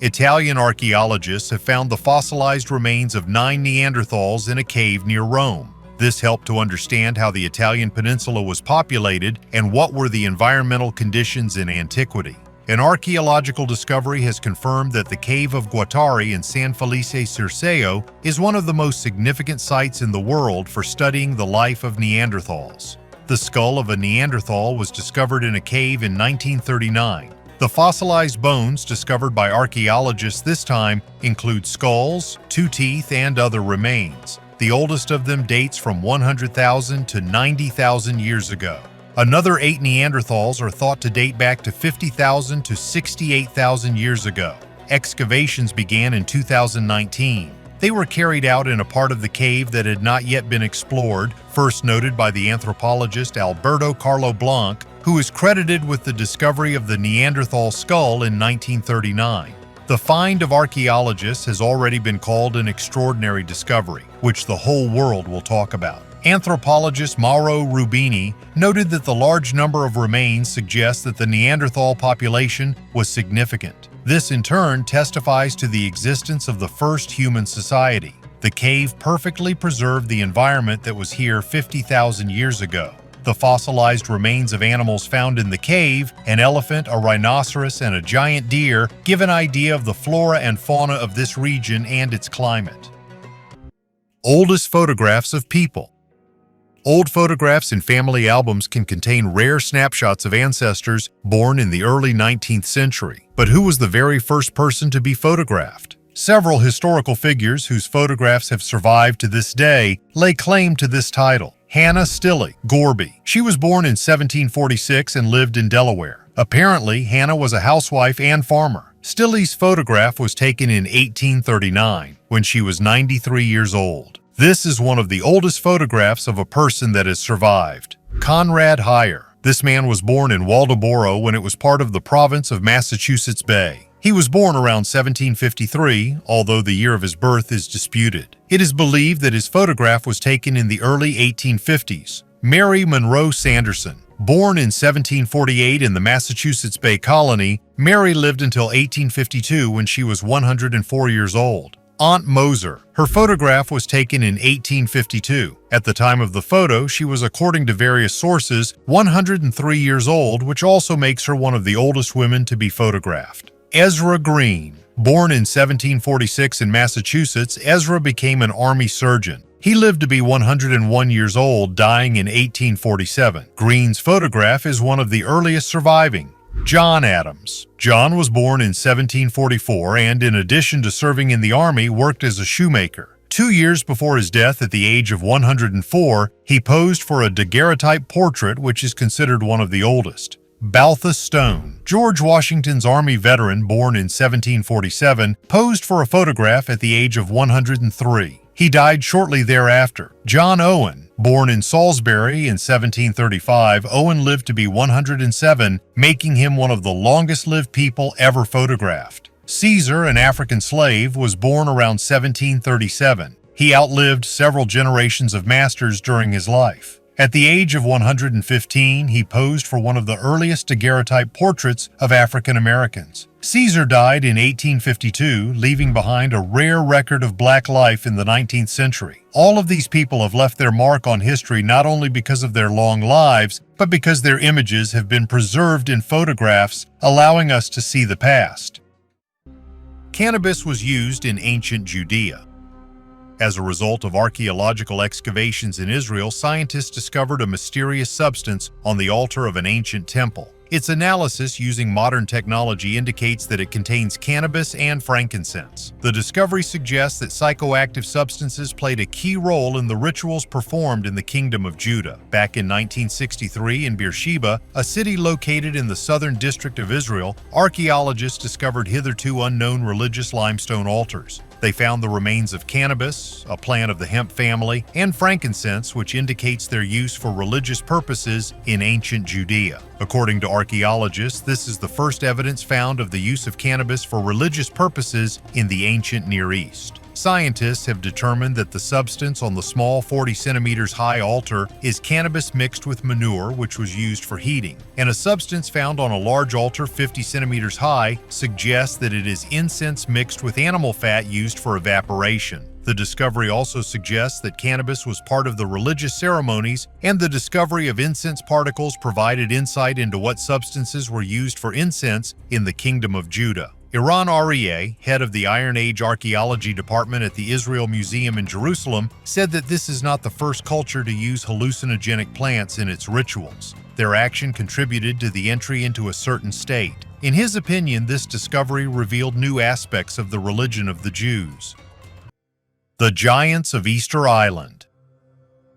Italian archaeologists have found the fossilized remains of 9 Neanderthals in a cave near Rome. This helped to understand how the Italian peninsula was populated and what were the environmental conditions in antiquity. An archaeological discovery has confirmed that the Cave of Guattari in San Felice Circeo is one of the most significant sites in the world for studying the life of Neanderthals. The skull of a Neanderthal was discovered in a cave in 1939. The fossilized bones discovered by archaeologists this time include skulls, 2 teeth, and other remains. The oldest of them dates from 100,000 to 90,000 years ago. Another 8 Neanderthals are thought to date back to 50,000 to 68,000 years ago. Excavations began in 2019. They were carried out in a part of the cave that had not yet been explored, first noted by the anthropologist Alberto Carlo Blanc, who is credited with the discovery of the Neanderthal skull in 1939. The find of archaeologists has already been called an extraordinary discovery, which the whole world will talk about. Anthropologist Mauro Rubini noted that the large number of remains suggests that the Neanderthal population was significant. This in turn testifies to the existence of the first human society. The cave perfectly preserved the environment that was here 50,000 years ago. The fossilized remains of animals found in the cave, an elephant, a rhinoceros, and a giant deer, give an idea of the flora and fauna of this region and its climate. Oldest photographs of people. Old photographs in family albums can contain rare snapshots of ancestors born in the early 19th century. But who was the very first person to be photographed? Several historical figures whose photographs have survived to this day lay claim to this title. Hannah Stille Gorby. She was born in 1746 and lived in Delaware. Apparently, Hannah was a housewife and farmer. Stille's photograph was taken in 1839, when she was 93 years old. This is one of the oldest photographs of a person that has survived. Conrad Heyer. This man was born in Waldoboro when it was part of the province of Massachusetts Bay. He was born around 1753, although the year of his birth is disputed. It is believed that his photograph was taken in the early 1850s. Mary Monroe Sanderson. Born in 1748 in the Massachusetts Bay Colony, Mary lived until 1852 when she was 104 years old. Aunt Moser. Her photograph was taken in 1852. At the time of the photo, she was, according to various sources, 103 years old, which also makes her one of the oldest women to be photographed. Ezra Green. Born in 1746 in Massachusetts, Ezra became an army surgeon. He lived to be 101 years old, dying in 1847. Green's photograph is one of the earliest surviving. John Adams. John was born in 1744 and, in addition to serving in the army, worked as a shoemaker. 2 years before his death at the age of 104, he posed for a daguerreotype portrait, which is considered one of the oldest. Baltha Stone. George Washington's Army veteran, born in 1747, posed for a photograph at the age of 103. He died shortly thereafter. John Owen. Born in Salisbury in 1735, Owen lived to be 107, making him one of the longest-lived people ever photographed. Caesar, an African slave, was born around 1737. He outlived several generations of masters during his life. At the age of 115, he posed for one of the earliest daguerreotype portraits of African Americans. Caesar died in 1852, leaving behind a rare record of black life in the 19th century. All of these people have left their mark on history not only because of their long lives, but because their images have been preserved in photographs, allowing us to see the past. Cannabis was used in ancient Judea. As a result of archaeological excavations in Israel, scientists discovered a mysterious substance on the altar of an ancient temple. Its analysis using modern technology indicates that it contains cannabis and frankincense. The discovery suggests that psychoactive substances played a key role in the rituals performed in the Kingdom of Judah. Back in 1963 in Beersheba, a city located in the southern district of Israel, archaeologists discovered hitherto unknown religious limestone altars. They found the remains of cannabis, a plant of the hemp family, and frankincense, which indicates their use for religious purposes in ancient Judea. According to archaeologists, this is the first evidence found of the use of cannabis for religious purposes in the ancient Near East. Scientists have determined that the substance on the small 40 centimeters high altar is cannabis mixed with manure, which was used for heating, and a substance found on a large altar 50 centimeters high suggests that it is incense mixed with animal fat used for evaporation. The discovery also suggests that cannabis was part of the religious ceremonies, and the discovery of incense particles provided insight into what substances were used for incense in the Kingdom of Judah. Iran Aryeh, head of the Iron Age Archaeology Department at the Israel Museum in Jerusalem, said that this is not the first culture to use hallucinogenic plants in its rituals. Their action contributed to the entry into a certain state. In his opinion, this discovery revealed new aspects of the religion of the Jews. The Giants of Easter Island.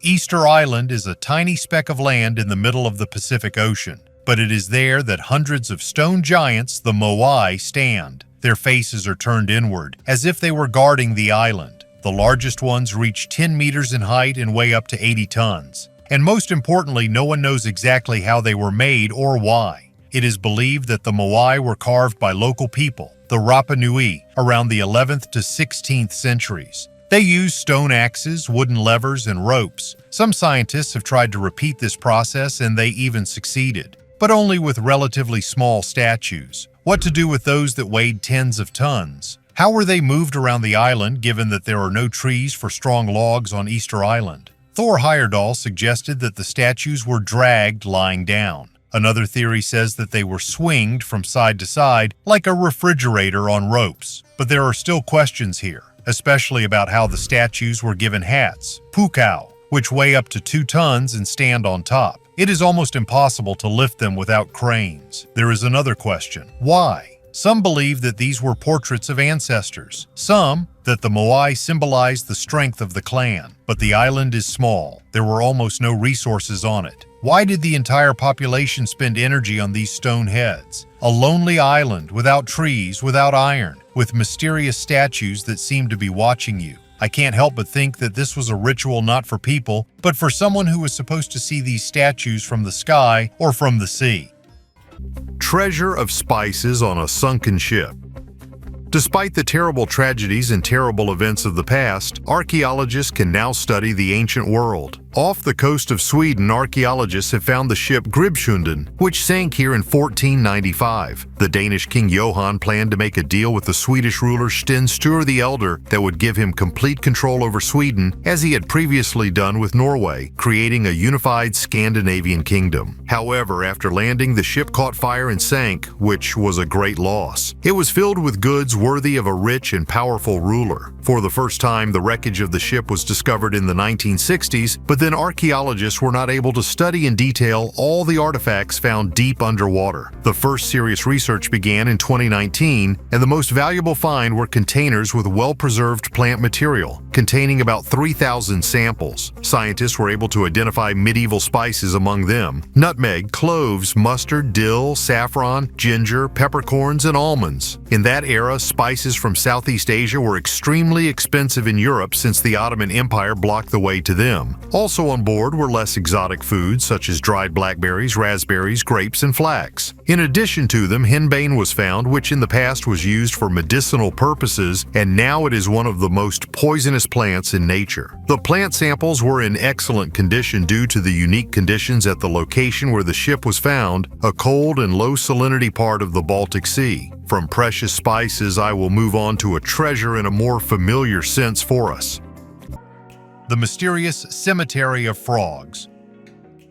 Easter Island is a tiny speck of land in the middle of the Pacific Ocean, but it is there that hundreds of stone giants, the Moai, stand. Their faces are turned inward, as if they were guarding the island. The largest ones reach 10 meters in height and weigh up to 80 tons. And most importantly, no one knows exactly how they were made or why. It is believed that the Moai were carved by local people, the Rapa Nui, around the 11th to 16th centuries. They used stone axes, wooden levers, and ropes. Some scientists have tried to repeat this process, and they even succeeded, but only with relatively small statues. What to do with those that weighed tens of tons? How were they moved around the island, given that there are no trees for strong logs on Easter Island? Thor Heyerdahl suggested that the statues were dragged lying down. Another theory says that they were swinged from side to side like a refrigerator on ropes. But there are still questions here, especially about how the statues were given hats, pukau, which weigh up to 2 tons and stand on top. It is almost impossible to lift them without cranes. There is another question. Why? Some believe that these were portraits of ancestors. Some, that the Moai symbolized the strength of the clan. But the island is small. There were almost no resources on it. Why did the entire population spend energy on these stone heads? A lonely island, without trees, without iron, with mysterious statues that seem to be watching you. I can't help but think that this was a ritual not for people, but for someone who was supposed to see these statues from the sky or from the sea. Treasure of spices on a sunken ship. Despite the terrible tragedies and terrible events of the past, archaeologists can now study the ancient world. Off the coast of Sweden, archaeologists have found the ship Gribshunden, which sank here in 1495. The Danish king Johan planned to make a deal with the Swedish ruler Sten Sture the Elder that would give him complete control over Sweden, as he had previously done with Norway, creating a unified Scandinavian kingdom. However, after landing, the ship caught fire and sank, which was a great loss. It was filled with goods worthy of a rich and powerful ruler. For the first time, the wreckage of the ship was discovered in the 1960s, but then archaeologists were not able to study in detail all the artifacts found deep underwater. The first serious research began in 2019, and the most valuable find were containers with well-preserved plant material, containing about 3,000 samples. Scientists were able to identify medieval spices among them: nutmeg, cloves, mustard, dill, saffron, ginger, peppercorns, and almonds. In that era, spices from Southeast Asia were extremely expensive in Europe since the Ottoman Empire blocked the way to them. Also on board were less exotic foods such as dried blackberries, raspberries, grapes, and flax. In addition to them, henbane was found, which in the past was used for medicinal purposes, and now it is one of the most poisonous plants in nature. The plant samples were in excellent condition due to the unique conditions at the location where the ship was found, a cold and low salinity part of the Baltic Sea. From precious spices, I will move on to a treasure in a more familiar sense for us. The mysterious Cemetery of Frogs.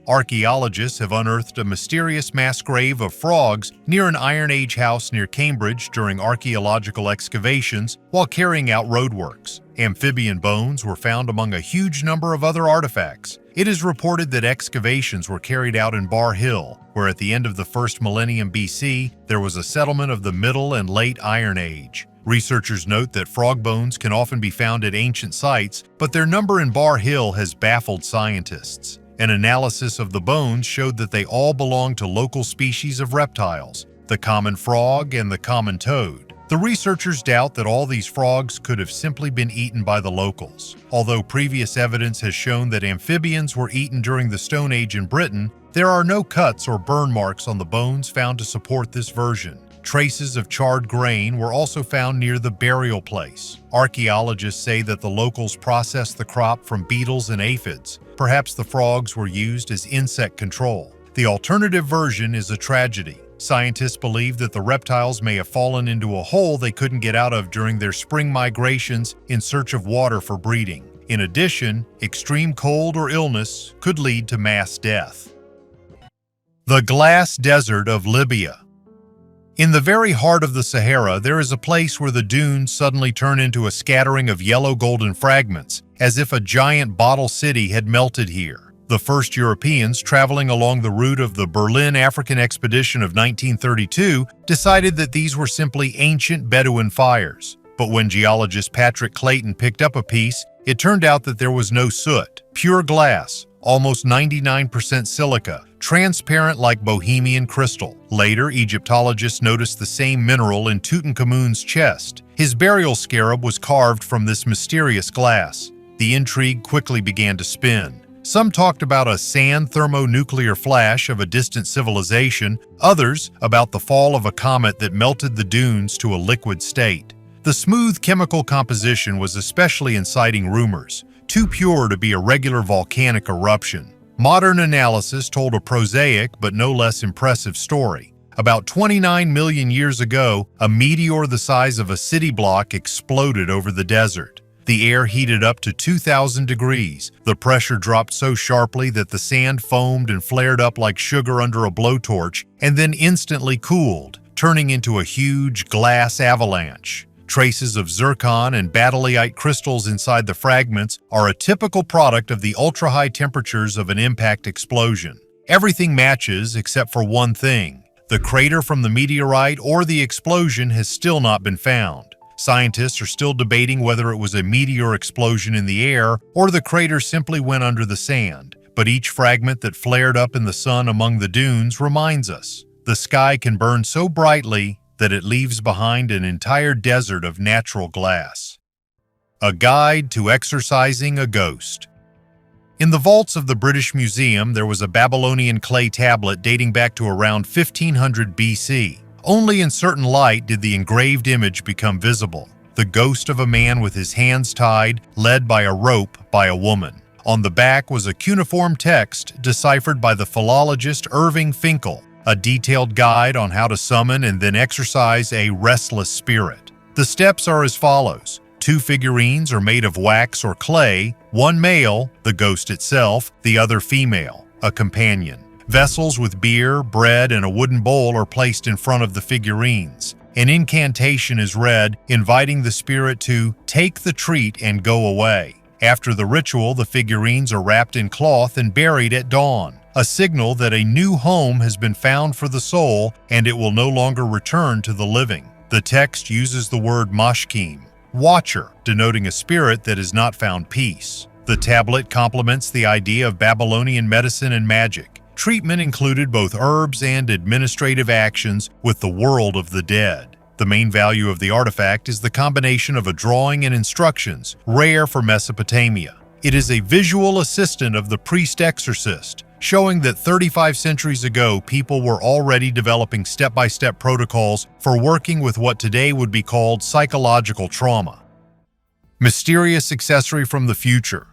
Archaeologists have unearthed a mysterious mass grave of frogs near an Iron Age house near Cambridge during archaeological excavations while carrying out roadworks. Amphibian bones were found among a huge number of other artifacts. It is reported that excavations were carried out in Bar Hill, where at the end of the first millennium BC, there was a settlement of the Middle and Late Iron Age. Researchers note that frog bones can often be found at ancient sites, but their number in Bar Hill has baffled scientists. An analysis of the bones showed that they all belong to local species of reptiles, the common frog and the common toad. The researchers doubt that all these frogs could have simply been eaten by the locals. Although previous evidence has shown that amphibians were eaten during the Stone Age in Britain, there are no cuts or burn marks on the bones found to support this version. Traces of charred grain were also found near the burial place. Archaeologists say that the locals processed the crop from beetles and aphids. Perhaps the frogs were used as insect control. The alternative version is a tragedy. Scientists believe that the reptiles may have fallen into a hole they couldn't get out of during their spring migrations in search of water for breeding. In addition, extreme cold or illness could lead to mass death. The glass desert of Libya. In the very heart of the Sahara, there is a place where the dunes suddenly turn into a scattering of yellow-golden fragments, as if a giant bottle city had melted here. The first Europeans traveling along the route of the Berlin African expedition of 1932 decided that these were simply ancient Bedouin fires. But when geologist Patrick Clayton picked up a piece, it turned out that there was no soot, pure glass, almost 99% silica, transparent like Bohemian crystal. Later, Egyptologists noticed the same mineral in Tutankhamun's chest. His burial scarab was carved from this mysterious glass. The intrigue quickly began to spin. Some talked about a sand thermonuclear flash of a distant civilization, others about the fall of a comet that melted the dunes to a liquid state. The smooth chemical composition was especially inciting rumors, too pure to be a regular volcanic eruption. Modern analysis told a prosaic but no less impressive story. About 29 million years ago, a meteor the size of a city block exploded over the desert. The air heated up to 2,000 degrees. The pressure dropped so sharply that the sand foamed and flared up like sugar under a blowtorch, and then instantly cooled, turning into a huge glass avalanche. Traces of zircon and batelite crystals inside the fragments are a typical product of the ultra-high temperatures of an impact explosion. Everything matches except for one thing. The crater from the meteorite or the explosion has still not been found. Scientists are still debating whether it was a meteor explosion in the air or the crater simply went under the sand. But each fragment that flared up in the sun among the dunes reminds us, the sky can burn so brightly that it leaves behind an entire desert of natural glass. A Guide to Exorcising a Ghost. In the vaults of the British Museum, there was a Babylonian clay tablet dating back to around 1500 BC. Only in certain light did the engraved image become visible. The ghost of a man with his hands tied, led by a rope by a woman. On the back was a cuneiform text deciphered by the philologist Irving Finkel, a detailed guide on how to summon and then exorcise a restless spirit. The steps are as follows. 2 figurines are made of wax or clay, one male, the ghost itself, the other female, a companion. Vessels with beer, bread, and a wooden bowl are placed in front of the figurines. An incantation is read, inviting the spirit to take the treat and go away. After the ritual, the figurines are wrapped in cloth and buried at dawn, a signal that a new home has been found for the soul and it will no longer return to the living. The text uses the word mashkim, watcher, denoting a spirit that has not found peace. The tablet complements the idea of Babylonian medicine and magic. Treatment included both herbs and administrative actions with the world of the dead. The main value of the artifact is the combination of a drawing and instructions, rare for Mesopotamia. It is a visual assistant of the priest-exorcist, showing that 35 centuries ago people were already developing step-by-step protocols for working with what today would be called psychological trauma. Mysterious accessory from the future.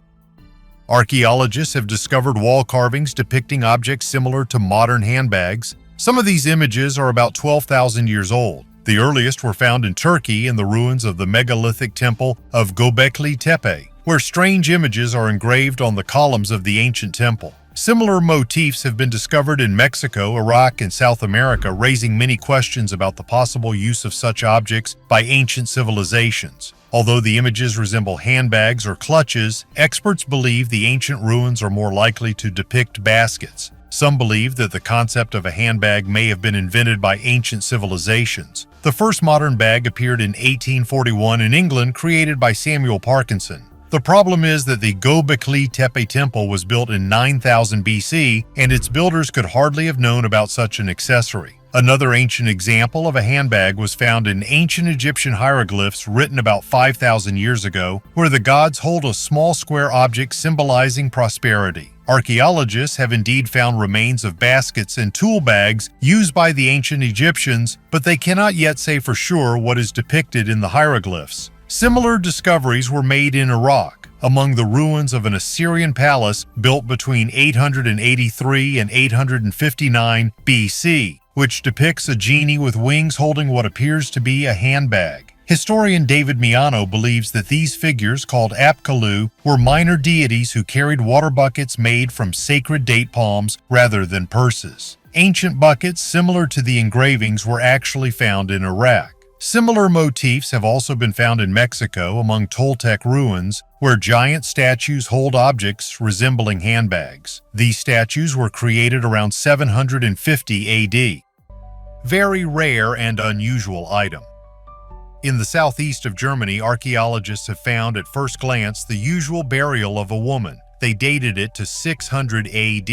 Archaeologists have discovered wall carvings depicting objects similar to modern handbags. Some of these images are about 12,000 years old. The earliest were found in Turkey in the ruins of the megalithic temple of Göbekli Tepe, where strange images are engraved on the columns of the ancient temple. Similar motifs have been discovered in Mexico, Iraq, and South America, raising many questions about the possible use of such objects by ancient civilizations. Although the images resemble handbags or clutches, experts believe the ancient ruins are more likely to depict baskets. Some believe that the concept of a handbag may have been invented by ancient civilizations. The first modern bag appeared in 1841 in England, created by Samuel Parkinson. The problem is that the Göbekli Tepe temple was built in 9000 BC, and its builders could hardly have known about such an accessory. Another ancient example of a handbag was found in ancient Egyptian hieroglyphs written about 5,000 years ago, where the gods hold a small square object symbolizing prosperity. Archaeologists have indeed found remains of baskets and tool bags used by the ancient Egyptians, but they cannot yet say for sure what is depicted in the hieroglyphs. Similar discoveries were made in Iraq, among the ruins of an Assyrian palace built between 883 and 859 BC, which depicts a genie with wings holding what appears to be a handbag. Historian David Miano believes that these figures, called Apkallu, were minor deities who carried water buckets made from sacred date palms rather than purses. Ancient buckets similar to the engravings were actually found in Iraq. Similar motifs have also been found in Mexico among Toltec ruins, where giant statues hold objects resembling handbags. These statues were created around 750 AD. Very rare and unusual item. In the southeast of Germany, archaeologists have found at first glance the usual burial of a woman. They dated it to 600 AD,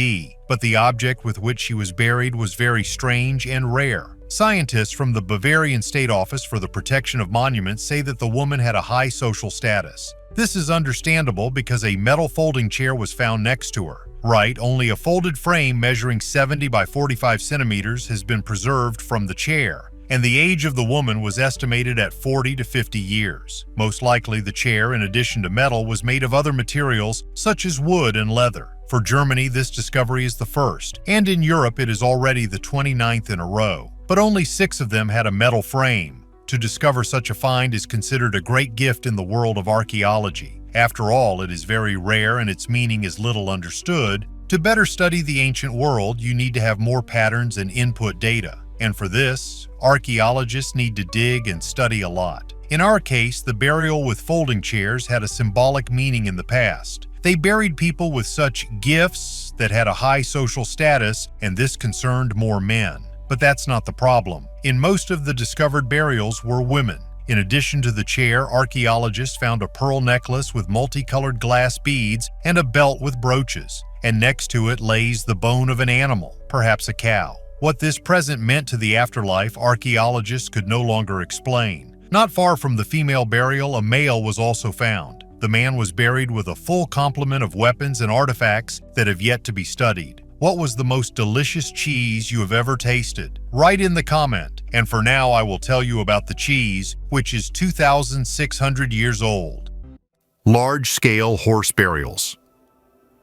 but the object with which she was buried was very strange and rare. Scientists from the Bavarian State Office for the Protection of Monuments say that the woman had a high social status. This is understandable because a metal folding chair was found next to her. Right, only a folded frame measuring 70 by 45 centimeters has been preserved from the chair, and the age of the woman was estimated at 40 to 50 years. Most likely the chair, in addition to metal, was made of other materials such as wood and leather. For Germany, this discovery is the first, and in Europe it is already the 29th in a row. But only 6 of them had a metal frame. To discover such a find is considered a great gift in the world of archaeology. After all, it is very rare and its meaning is little understood. To better study the ancient world, you need to have more patterns and input data. And for this, archaeologists need to dig and study a lot. In our case, the burial with folding chairs had a symbolic meaning in the past. They buried people with such gifts that had a high social status, and this concerned more men. But that's not the problem. In most of the discovered burials were women. In addition to the chair, archaeologists found a pearl necklace with multicolored glass beads and a belt with brooches, and next to it lays the bone of an animal, perhaps a cow. What this present meant to the afterlife, archaeologists could no longer explain. Not far from the female burial, a male was also found. The man was buried with a full complement of weapons and artifacts that have yet to be studied. What was the most delicious cheese you have ever tasted? Write in the comment. And for now, I will tell you about the cheese, which is 2,600 years old. Large-scale horse burials.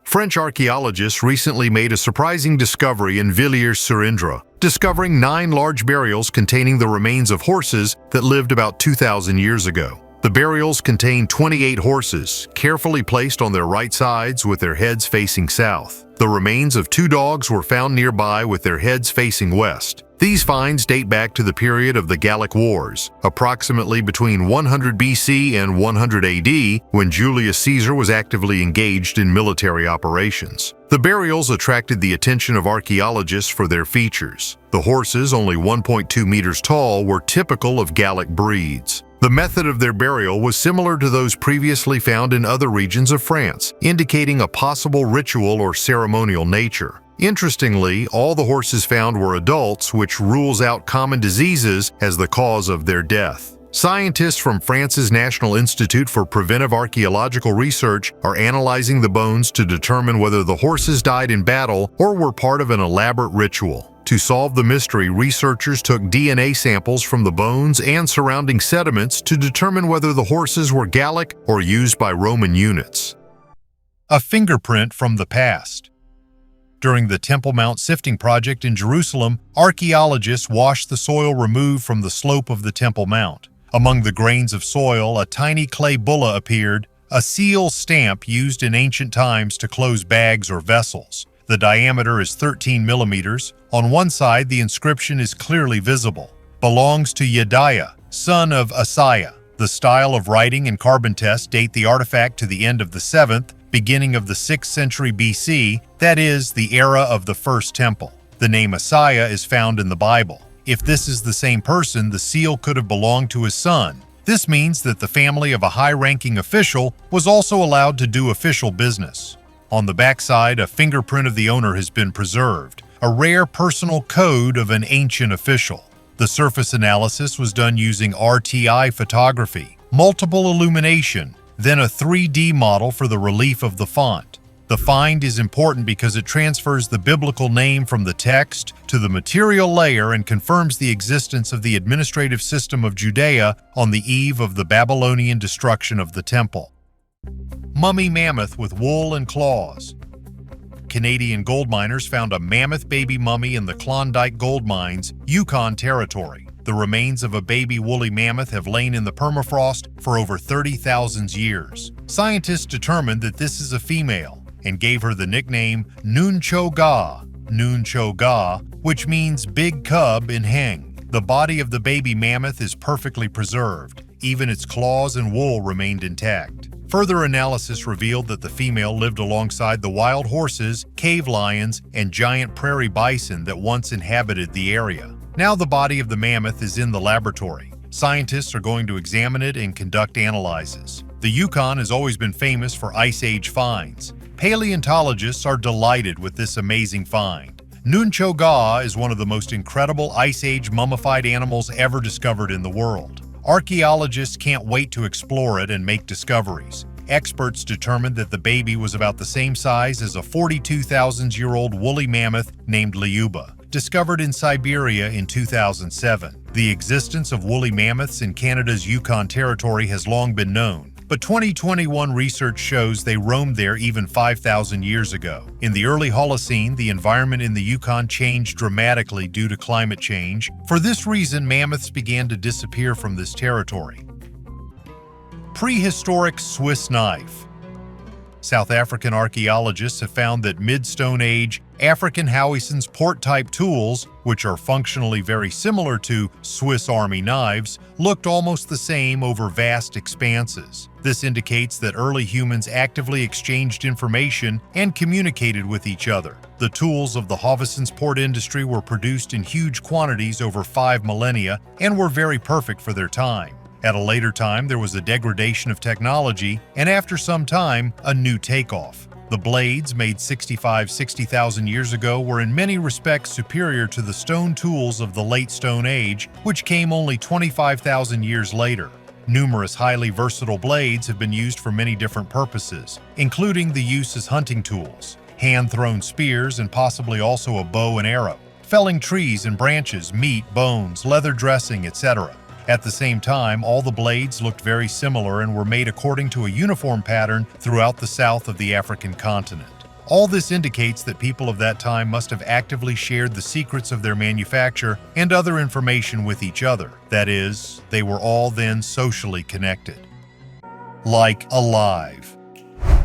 French archaeologists recently made a surprising discovery in Villiers-sur-Indre, discovering 9 large burials containing the remains of horses that lived about 2,000 years ago. The burials contained 28 horses, carefully placed on their right sides with their heads facing south. The remains of 2 dogs were found nearby with their heads facing west. These finds date back to the period of the Gallic Wars, approximately between 100 BC and 100 AD, when Julius Caesar was actively engaged in military operations. The burials attracted the attention of archaeologists for their features. The horses, only 1.2 meters tall, were typical of Gallic breeds. The method of their burial was similar to those previously found in other regions of France, indicating a possible ritual or ceremonial nature. Interestingly, all the horses found were adults, which rules out common diseases as the cause of their death. Scientists from France's National Institute for Preventive Archaeological Research are analyzing the bones to determine whether the horses died in battle or were part of an elaborate ritual. To solve the mystery, researchers took DNA samples from the bones and surrounding sediments to determine whether the horses were Gallic or used by Roman units. A fingerprint from the past. During the Temple Mount sifting project in Jerusalem, archaeologists washed the soil removed from the slope of the Temple Mount. Among the grains of soil, a tiny clay bulla appeared, a seal stamp used in ancient times to close bags or vessels. The diameter is 13 millimeters. On one side, the inscription is clearly visible. Belongs to Yediah, son of Asaiah. The style of writing and carbon tests date the artifact to the end of the 7th, beginning of the 6th century BC, that is, the era of the First Temple. The name Asaiah is found in the Bible. If this is the same person, the seal could have belonged to his son. This means that the family of a high-ranking official was also allowed to do official business. On the backside, a fingerprint of the owner has been preserved, a rare personal code of an ancient official. The surface analysis was done using RTI photography, multiple illumination, then a 3D model for the relief of the font. The find is important because it transfers the biblical name from the text to the material layer and confirms the existence of the administrative system of Judea on the eve of the Babylonian destruction of the temple. Mummy mammoth with wool and claws. Canadian gold miners found a mammoth baby mummy in the Klondike gold mines, Yukon Territory. The remains of a baby woolly mammoth have lain in the permafrost for over 30,000 years. Scientists determined that this is a female and gave her the nickname Nuncho-ga, which means big cub in Heng. The body of the baby mammoth is perfectly preserved. Even its claws and wool remained intact. Further analysis revealed that the female lived alongside the wild horses, cave lions, and giant prairie bison that once inhabited the area. Now the body of the mammoth is in the laboratory. Scientists are going to examine it and conduct analyses. The Yukon has always been famous for Ice Age finds. Paleontologists are delighted with this amazing find. Nuncho-ga is one of the most incredible Ice Age mummified animals ever discovered in the world. Archaeologists can't wait to explore it and make discoveries. Experts determined that the baby was about the same size as a 42,000-year-old woolly mammoth named Lyuba, discovered in Siberia in 2007. The existence of woolly mammoths in Canada's Yukon Territory has long been known, but 2021 research shows they roamed there even 5,000 years ago. In the early Holocene, the environment in the Yukon changed dramatically due to climate change. For this reason, mammoths began to disappear from this territory. Prehistoric Swiss knife. South African archaeologists have found that mid-Stone Age African Howisson's port-type tools, which are functionally very similar to Swiss Army knives, looked almost the same over vast expanses. This indicates that early humans actively exchanged information and communicated with each other. The tools of the Howisson's port industry were produced in huge quantities over 5 millennia and were very perfect for their time. At a later time, there was a degradation of technology, and after some time, a new takeoff. The blades, made 60,000 years ago, were in many respects superior to the stone tools of the late Stone Age, which came only 25,000 years later. Numerous highly versatile blades have been used for many different purposes, including the use as hunting tools, hand-thrown spears, and possibly also a bow and arrow, felling trees and branches, meat, bones, leather dressing, etc. At the same time, all the blades looked very similar and were made according to a uniform pattern throughout the south of the African continent. All this indicates that people of that time must have actively shared the secrets of their manufacture and other information with each other. That is, they were all then socially connected. Like alive.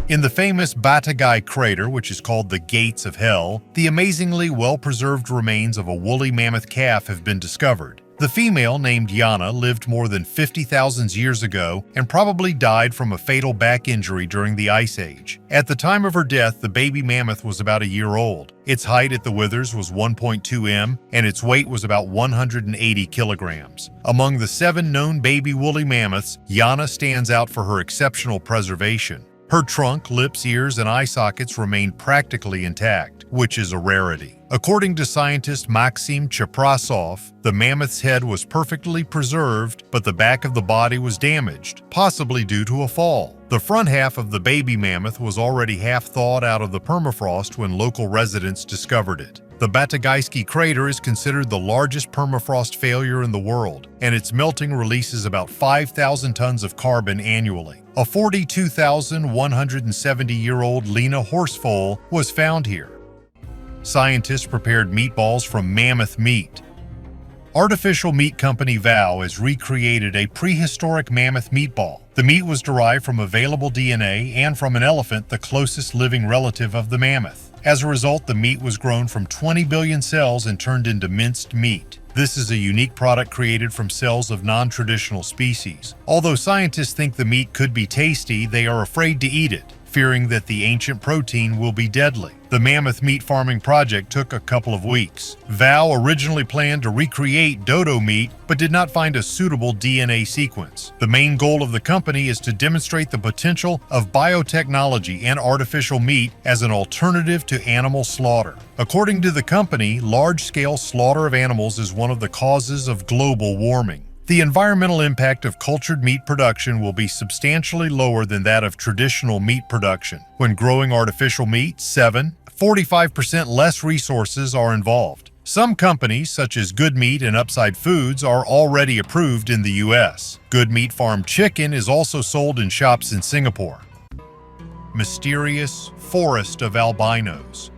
In the famous Batagai crater, which is called the Gates of Hell, the amazingly well-preserved remains of a woolly mammoth calf have been discovered. The female, named Yana, lived more than 50,000 years ago and probably died from a fatal back injury during the Ice Age. At the time of her death, the baby mammoth was about a year old. Its height at the withers was 1.2 m, and its weight was about 180 kilograms. Among the 7 known baby woolly mammoths, Yana stands out for her exceptional preservation. Her trunk, lips, ears, and eye sockets remain practically intact, which is a rarity. According to scientist Maxim Cheprasov, the mammoth's head was perfectly preserved, but the back of the body was damaged, possibly due to a fall. The front half of the baby mammoth was already half thawed out of the permafrost when local residents discovered it. The Batagaiski crater is considered the largest permafrost failure in the world, and its melting releases about 5,000 tons of carbon annually. A 42,170-year-old Lena horsefoal was found here. Scientists prepared meatballs from mammoth meat. Artificial meat company Vow has recreated a prehistoric mammoth meatball. The meat was derived from available DNA and from an elephant, the closest living relative of the mammoth. As a result, the meat was grown from 20 billion cells and turned into minced meat. This is a unique product created from cells of non-traditional species. Although scientists think the meat could be tasty, they are afraid to eat it, fearing that the ancient protein will be deadly. The mammoth meat farming project took a couple of weeks. Vow originally planned to recreate dodo meat, but did not find a suitable DNA sequence. The main goal of the company is to demonstrate the potential of biotechnology and artificial meat as an alternative to animal slaughter. According to the company, large-scale slaughter of animals is one of the causes of global warming. The environmental impact of cultured meat production will be substantially lower than that of traditional meat production. When growing artificial meat, 45% less resources are involved. Some companies, such as Good Meat and Upside Foods, are already approved in the U.S. Good Meat Farm chicken is also sold in shops in Singapore. Mysterious Forest of Albinos.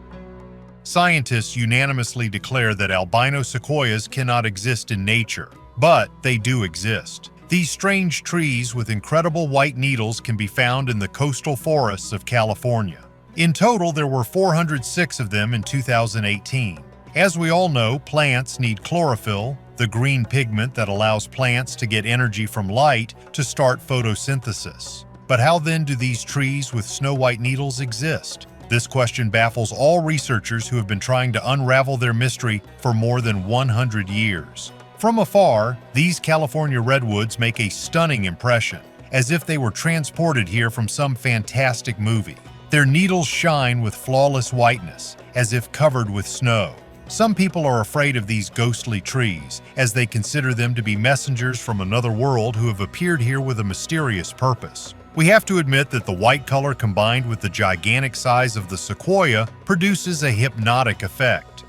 Scientists unanimously declare that albino sequoias cannot exist in nature, but they do exist. These strange trees with incredible white needles can be found in the coastal forests of California. In total, there were 406 of them in 2018. As we all know, plants need chlorophyll, the green pigment that allows plants to get energy from light to start photosynthesis. But how then do these trees with snow-white needles exist? This question baffles all researchers who have been trying to unravel their mystery for more than 100 years. From afar, these California redwoods make a stunning impression, as if they were transported here from some fantastic movie. Their needles shine with flawless whiteness, as if covered with snow. Some people are afraid of these ghostly trees, as they consider them to be messengers from another world who have appeared here with a mysterious purpose. We have to admit that the white color combined with the gigantic size of the sequoia produces a hypnotic effect.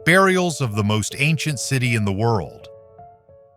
Burials of the most ancient city in the world.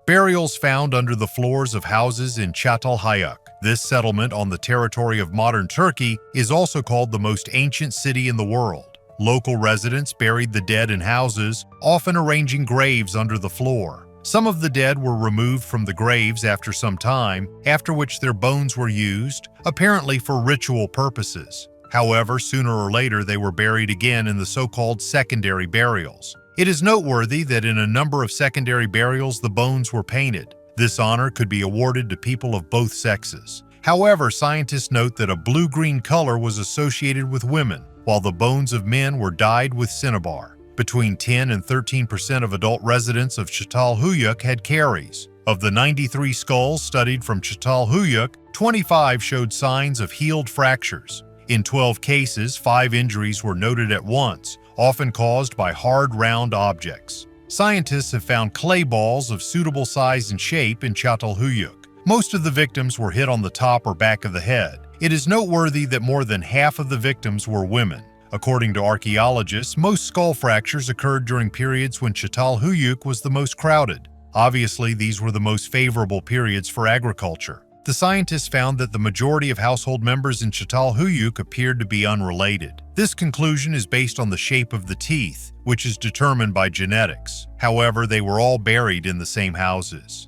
Burials found under the floors of houses in Çatalhöyük. This settlement on the territory of modern Turkey is also called the most ancient city in the world. Local residents buried the dead in houses, often arranging graves under the floor. Some of the dead were removed from the graves after some time, after which their bones were used, apparently for ritual purposes. However, sooner or later they were buried again in the so-called secondary burials. It is noteworthy that in a number of secondary burials the bones were painted. This honor could be awarded to people of both sexes. However, scientists note that a blue-green color was associated with women, while the bones of men were dyed with cinnabar. Between 10 and 13% of adult residents of Çatalhöyük had caries. Of the 93 skulls studied from Çatalhöyük, 25 showed signs of healed fractures. In 12 cases, 5 injuries were noted at once, often caused by hard, round objects. Scientists have found clay balls of suitable size and shape in Çatalhöyük. Most of the victims were hit on the top or back of the head. It is noteworthy that more than half of the victims were women. According to archaeologists, most skull fractures occurred during periods when Çatalhöyük was the most crowded. Obviously, these were the most favorable periods for agriculture. The scientists found that the majority of household members in Çatalhöyük appeared to be unrelated. This conclusion is based on the shape of the teeth, which is determined by genetics. However, they were all buried in the same houses.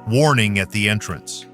Warning at the entrance.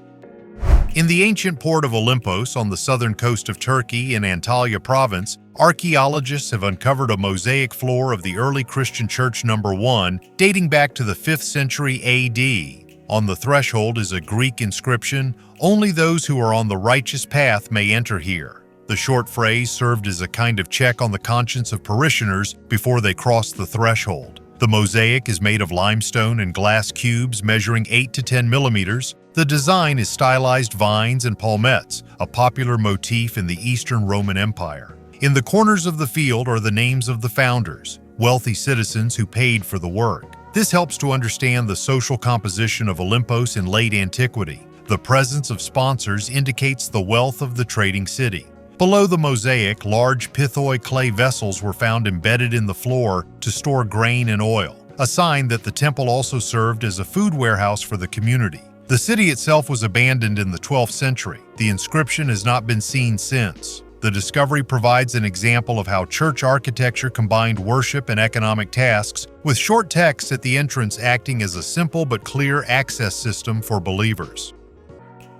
In the ancient port of Olympos on the southern coast of Turkey in Antalya province, archaeologists have uncovered a mosaic floor of the early Christian church number 1, dating back to the 5th century AD. On the threshold is a Greek inscription, "Only those who are on the righteous path may enter here." The short phrase served as a kind of check on the conscience of parishioners before they crossed the threshold. The mosaic is made of limestone and glass cubes measuring 8 to 10 millimeters. The design is stylized vines and palmettes, a popular motif in the Eastern Roman Empire. In the corners of the field are the names of the founders, wealthy citizens who paid for the work. This helps to understand the social composition of Olympos in late antiquity. The presence of sponsors indicates the wealth of the trading city. Below the mosaic, large pithoi clay vessels were found embedded in the floor to store grain and oil, a sign that the temple also served as a food warehouse for the community. The city itself was abandoned in the 12th century. The inscription has not been seen since. The discovery provides an example of how church architecture combined worship and economic tasks, with short text at the entrance acting as a simple but clear access system for believers.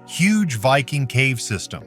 Huge Viking cave system.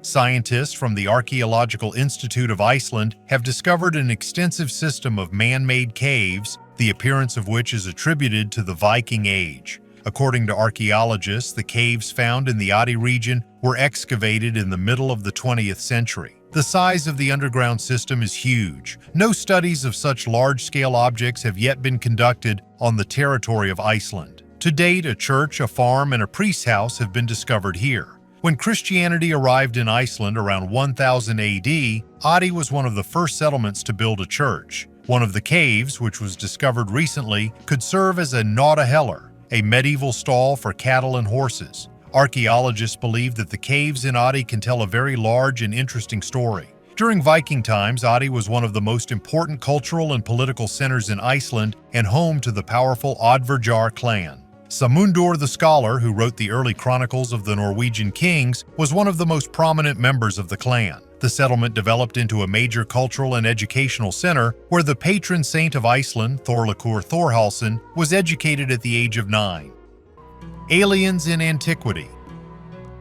Scientists from the Archaeological Institute of Iceland have discovered an extensive system of man-made caves, the appearance of which is attributed to the Viking Age. According to archaeologists, the caves found in the Adi region were excavated in the middle of the 20th century. The size of the underground system is huge. No studies of such large-scale objects have yet been conducted on the territory of Iceland. To date, a church, a farm, and a priest's house have been discovered here. When Christianity arrived in Iceland around 1000 AD, Adi was one of the first settlements to build a church. One of the caves, which was discovered recently, could serve as a náttahellir, a medieval stall for cattle and horses. Archaeologists believe that the caves in Adi can tell a very large and interesting story. During Viking times, Adi was one of the most important cultural and political centers in Iceland and home to the powerful Oddvarjar clan. Samundur the scholar, who wrote the early chronicles of the Norwegian kings, was one of the most prominent members of the clan. The settlement developed into a major cultural and educational center where the patron saint of Iceland, Thorlekur Thorhalsson, was educated at the age of 9. Aliens in antiquity.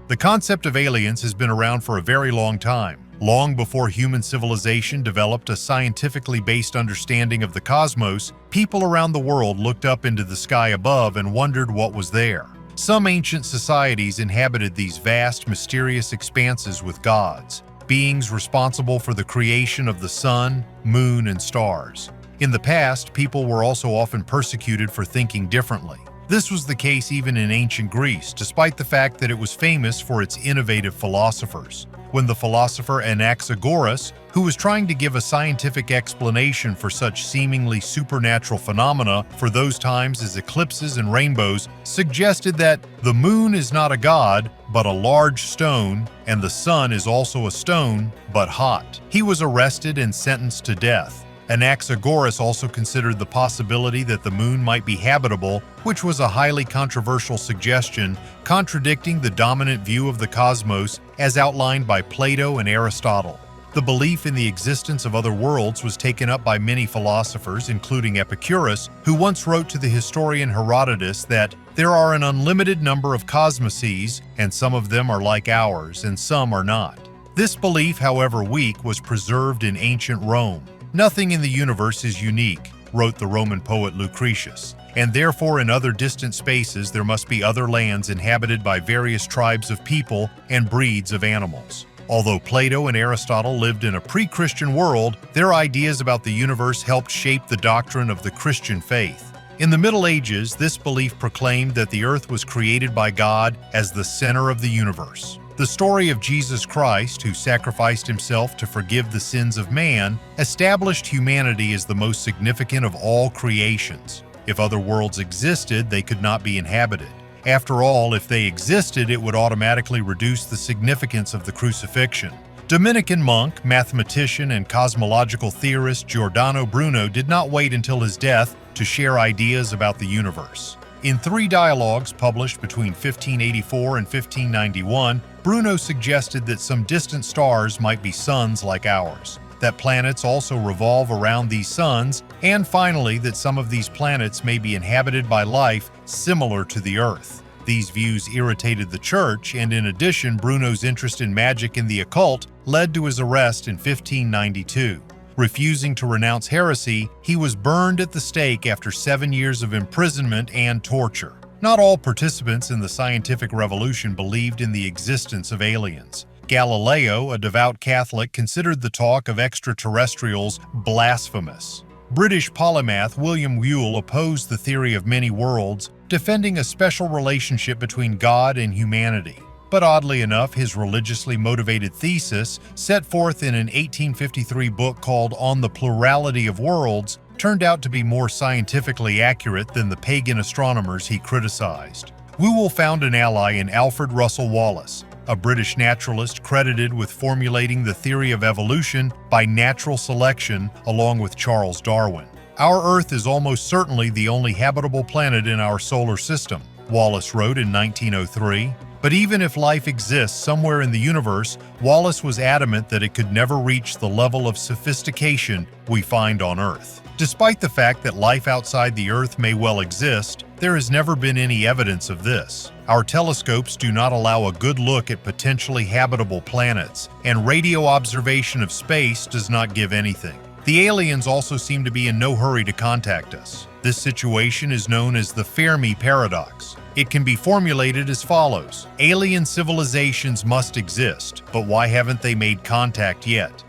The concept of aliens has been around for a very long time. Long before human civilization developed a scientifically based understanding of the cosmos, people around the world looked up into the sky above and wondered what was there. Some ancient societies inhabited these vast, mysterious expanses with gods, beings responsible for the creation of the sun, moon, and stars. In the past, people were also often persecuted for thinking differently. This was the case even in ancient Greece, despite the fact that it was famous for its innovative philosophers. When the philosopher Anaxagoras, who was trying to give a scientific explanation for such seemingly supernatural phenomena for those times as eclipses and rainbows, suggested that the moon is not a god, but a large stone, and the sun is also a stone, but hot, he was arrested and sentenced to death. Anaxagoras also considered the possibility that the moon might be habitable, which was a highly controversial suggestion, contradicting the dominant view of the cosmos as outlined by Plato and Aristotle. The belief in the existence of other worlds was taken up by many philosophers, including Epicurus, who once wrote to the historian Herodotus that there are an unlimited number of cosmoses, and some of them are like ours, and some are not. This belief, however weak, was preserved in ancient Rome. Nothing in the universe is unique, wrote the Roman poet Lucretius, and therefore in other distant spaces there must be other lands inhabited by various tribes of people and breeds of animals. Although Plato and Aristotle lived in a pre-Christian world, their ideas about the universe helped shape the doctrine of the Christian faith. In the Middle Ages, this belief proclaimed that the earth was created by God as the center of the universe. The story of Jesus Christ, who sacrificed himself to forgive the sins of man, established humanity as the most significant of all creations. If other worlds existed, they could not be inhabited. After all, if they existed, it would automatically reduce the significance of the crucifixion. Dominican monk, mathematician, and cosmological theorist Giordano Bruno did not wait until his death to share ideas about the universe. In 3 dialogues published between 1584 and 1591, Bruno suggested that some distant stars might be suns like ours, that planets also revolve around these suns, and finally that some of these planets may be inhabited by life similar to the Earth. These views irritated the church, and in addition, Bruno's interest in magic and the occult led to his arrest in 1592. Refusing to renounce heresy, he was burned at the stake after 7 years of imprisonment and torture. Not all participants in the scientific revolution believed in the existence of aliens. Galileo, a devout Catholic, considered the talk of extraterrestrials blasphemous. British polymath William Whewell opposed the theory of many worlds, defending a special relationship between God and humanity. But oddly enough, his religiously motivated thesis, set forth in an 1853 book called On the Plurality of Worlds, turned out to be more scientifically accurate than the pagan astronomers he criticized. Whewell found an ally in Alfred Russel Wallace, a British naturalist credited with formulating the theory of evolution by natural selection along with Charles Darwin. Our Earth is almost certainly the only habitable planet in our solar system, Wallace wrote in 1903. But even if life exists somewhere in the universe, Wallace was adamant that it could never reach the level of sophistication we find on Earth. Despite the fact that life outside the Earth may well exist, there has never been any evidence of this. Our telescopes do not allow a good look at potentially habitable planets, and radio observation of space does not give anything. The aliens also seem to be in no hurry to contact us. This situation is known as the Fermi paradox. It can be formulated as follows: alien civilizations must exist, but why haven't they made contact yet?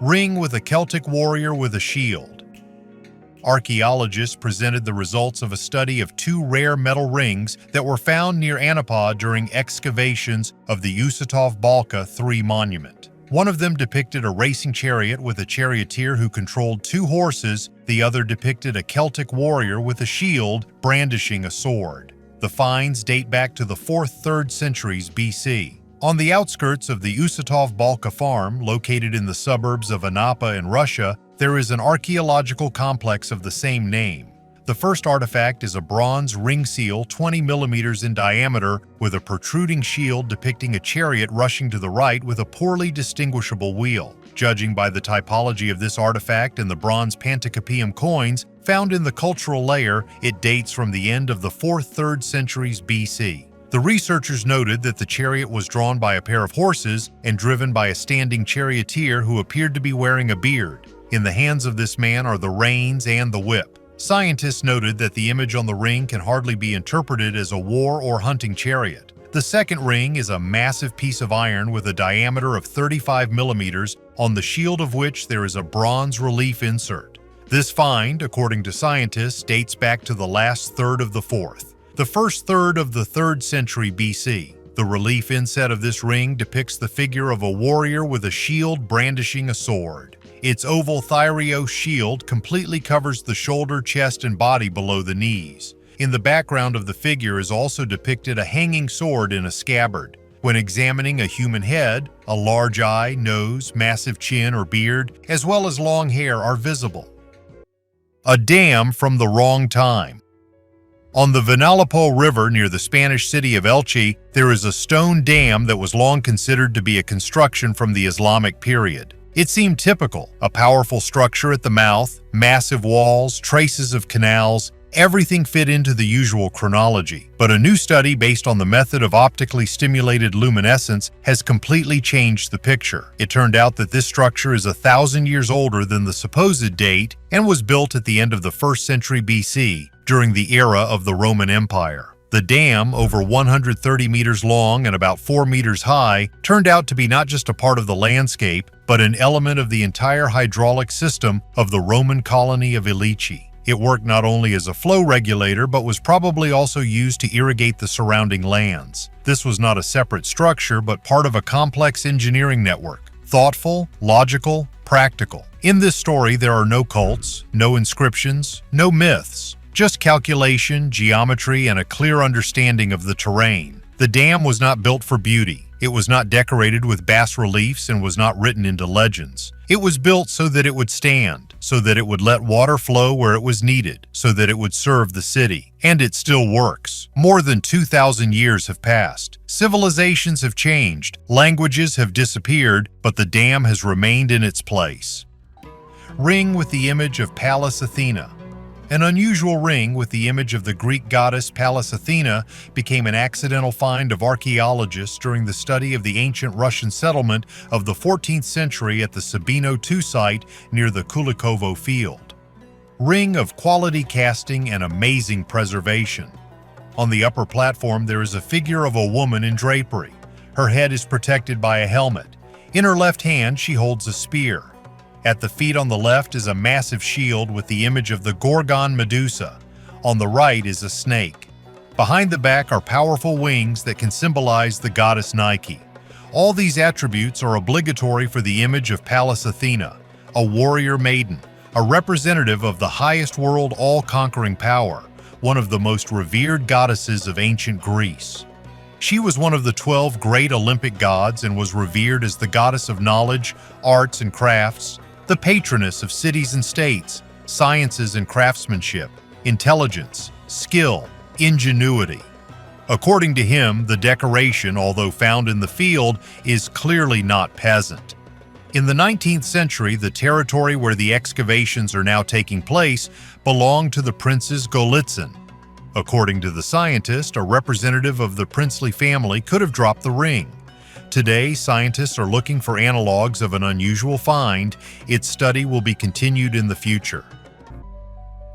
Ring with a Celtic warrior with a shield. Archaeologists presented the results of a study of 2 rare metal rings that were found near Anapa during excavations of the Usatov Balka III monument. One of them depicted a racing chariot with a charioteer who controlled two horses, the other depicted a Celtic warrior with a shield brandishing a sword. The finds date back to the 4th–3rd centuries BC. On the outskirts of the Usatov Balka farm, located in the suburbs of Anapa in Russia, there is an archaeological complex of the same name. The first artifact is a bronze ring seal 20 millimeters in diameter with a protruding shield depicting a chariot rushing to the right with a poorly distinguishable wheel. Judging by the typology of this artifact and the bronze Panticapaeum coins found in the cultural layer, it dates from the end of the 4th–3rd centuries BC. The researchers noted that the chariot was drawn by a pair of horses and driven by a standing charioteer who appeared to be wearing a beard. In the hands of this man are the reins and the whip. Scientists noted that the image on the ring can hardly be interpreted as a war or hunting chariot. The second ring is a massive piece of iron with a diameter of 35 millimeters, on the shield of which there is a bronze relief insert. This find, according to scientists, dates back to the last third of the 4th. The first third of the 3rd century BC. The relief inset of this ring depicts the figure of a warrior with a shield brandishing a sword. Its oval thyreos shield completely covers the shoulder, chest, and body below the knees. In the background of the figure is also depicted a hanging sword in a scabbard. When examining a human head, a large eye, nose, massive chin or beard, as well as long hair are visible. A dam from the wrong time. On the Vinalopó River near the Spanish city of Elche, there is a stone dam that was long considered to be a construction from the Islamic period. It seemed typical, a powerful structure at the mouth, massive walls, traces of canals, everything fit into the usual chronology. But a new study based on the method of optically stimulated luminescence has completely changed the picture. It turned out that this structure is 1,000 years older than the supposed date and was built at the end of the 1st century BC, during the era of the Roman Empire. The dam, over 130 meters long and about 4 meters high, turned out to be not just a part of the landscape, but an element of the entire hydraulic system of the Roman colony of Ilici. It worked not only as a flow regulator, but was probably also used to irrigate the surrounding lands. This was not a separate structure, but part of a complex engineering network. Thoughtful, logical, practical. In this story, there are no cults, no inscriptions, no myths. Just calculation, geometry, and a clear understanding of the terrain. The dam was not built for beauty. It was not decorated with bas-reliefs and was not written into legends. It was built so that it would stand, so that it would let water flow where it was needed, so that it would serve the city. And it still works. More than 2,000 years have passed. Civilizations have changed, languages have disappeared, but the dam has remained in its place. Ring with the image of Pallas Athena. An unusual ring with the image of the Greek goddess Pallas Athena became an accidental find of archaeologists during the study of the ancient Russian settlement of the 14th century at the Sabino II site near the Kulikovo field. Ring of quality casting and amazing preservation. On the upper platform there is a figure of a woman in drapery. Her head is protected by a helmet. In her left hand she holds a spear. At the feet on the left is a massive shield with the image of the Gorgon Medusa. On the right is a snake. Behind the back are powerful wings that can symbolize the goddess Nike. All these attributes are obligatory for the image of Pallas Athena, a warrior maiden, a representative of the highest world all-conquering power, one of the most revered goddesses of ancient Greece. She was one of the 12 great Olympic gods and was revered as the goddess of knowledge, arts, and crafts, the patroness of cities and states, sciences and craftsmanship, intelligence, skill, ingenuity. According to him, the decoration, although found in the field, is clearly not peasant. In the 19th century, the territory where the excavations are now taking place belonged to the princes Golitsyn. According to the scientist, a representative of the princely family could have dropped the ring. Today, scientists are looking for analogs of an unusual find. Its study will be continued in the future.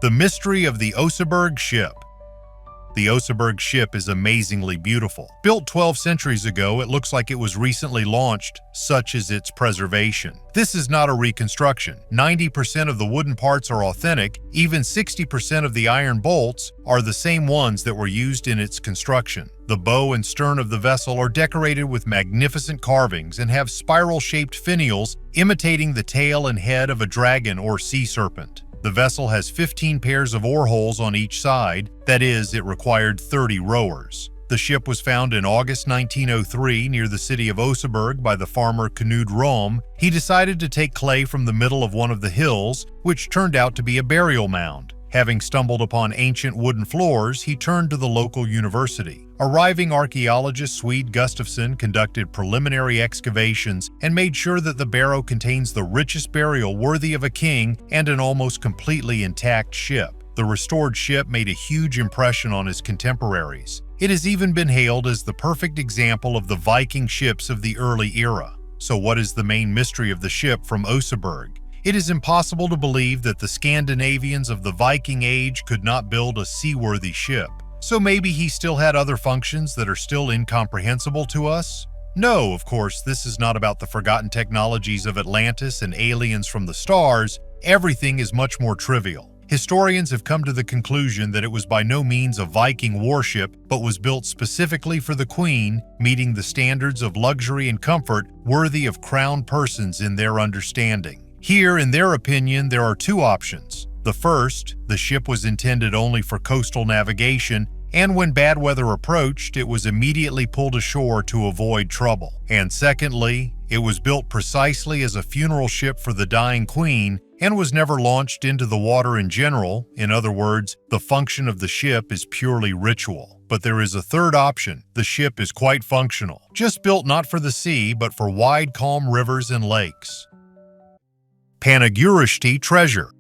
The mystery of the Oseberg ship. The Oseberg ship is amazingly beautiful. Built 12 centuries ago, it looks like it was recently launched, such is its preservation. This is not a reconstruction. 90% of the wooden parts are authentic, even 60% of the iron bolts are the same ones that were used in its construction. The bow and stern of the vessel are decorated with magnificent carvings and have spiral-shaped finials imitating the tail and head of a dragon or sea serpent. The vessel has 15 pairs of oar holes on each side, that is, it required 30 rowers. The ship was found in August 1903 near the city of Oseberg by the farmer Knud Rom. He decided to take clay from the middle of one of the hills, which turned out to be a burial mound. Having stumbled upon ancient wooden floors, he turned to the local university. Arriving archaeologist Swede Gustafsson conducted preliminary excavations and made sure that the barrow contains the richest burial worthy of a king and an almost completely intact ship. The restored ship made a huge impression on his contemporaries. It has even been hailed as the perfect example of the Viking ships of the early era. So what is the main mystery of the ship from Oseberg? It is impossible to believe that the Scandinavians of the Viking Age could not build a seaworthy ship. So maybe he still had other functions that are still incomprehensible to us? No, of course, this is not about the forgotten technologies of Atlantis and aliens from the stars. Everything is much more trivial. Historians have come to the conclusion that it was by no means a Viking warship, but was built specifically for the Queen, meeting the standards of luxury and comfort worthy of crowned persons in their understanding. Here, in their opinion, there are two options. The first, the ship was intended only for coastal navigation, and when bad weather approached, it was immediately pulled ashore to avoid trouble. And secondly, it was built precisely as a funeral ship for the dying queen and was never launched into the water in general. In other words, the function of the ship is purely ritual. But there is a third option. The ship is quite functional, just built not for the sea, but for wide, calm rivers and lakes. Panagurishti treasure.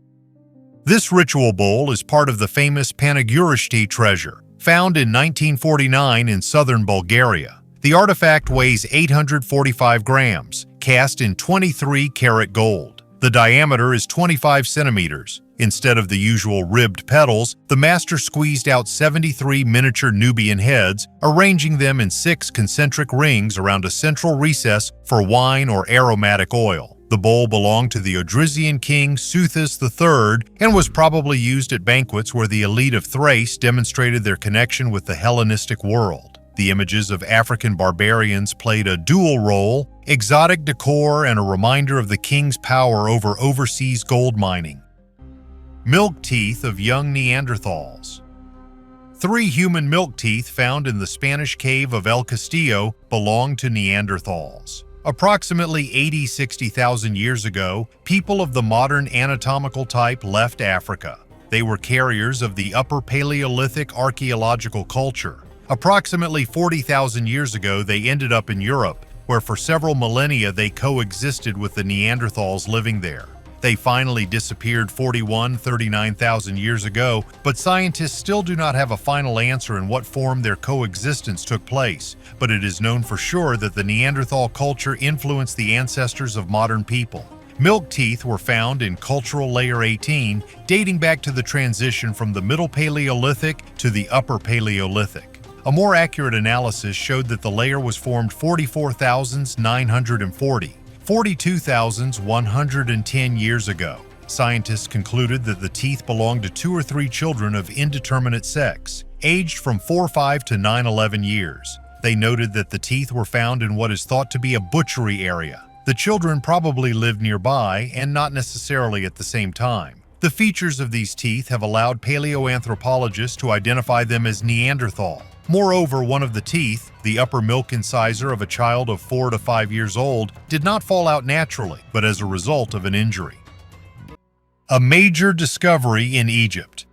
This ritual bowl is part of the famous Panagurishti treasure, found in 1949 in southern Bulgaria. The artifact weighs 845 grams, cast in 23-karat gold. The diameter is 25 centimeters. Instead of the usual ribbed petals, the master squeezed out 73 miniature Nubian heads, arranging them in 6 concentric rings around a central recess for wine or aromatic oil. The bowl belonged to the Odrysian king Xuthus III and was probably used at banquets where the elite of Thrace demonstrated their connection with the Hellenistic world. The images of African barbarians played a dual role, exotic decor and a reminder of the king's power over overseas gold mining. Milk teeth of young Neanderthals. 3 human milk teeth found in the Spanish cave of El Castillo belong to Neanderthals. Approximately 60,000 years ago, people of the modern anatomical type left Africa. They were carriers of the Upper Paleolithic archaeological culture. Approximately 40,000 years ago, they ended up in Europe, where for several millennia they coexisted with the Neanderthals living there. They finally disappeared 39,000 years ago, but scientists still do not have a final answer in what form their coexistence took place, but it is known for sure that the Neanderthal culture influenced the ancestors of modern people. Milk teeth were found in cultural layer 18, dating back to the transition from the Middle Paleolithic to the Upper Paleolithic. A more accurate analysis showed that the layer was formed 44,940. 42,110 years ago. Scientists concluded that the teeth belonged to 2 or 3 children of indeterminate sex, aged from 4-5 to 9-11 years. They noted that the teeth were found in what is thought to be a butchery area. The children probably lived nearby and not necessarily at the same time. The features of these teeth have allowed paleoanthropologists to identify them as Neanderthal. Moreover, one of the teeth, the upper milk incisor of a child of 4 to 5 years old, did not fall out naturally, but as a result of an injury. A major discovery in Egypt.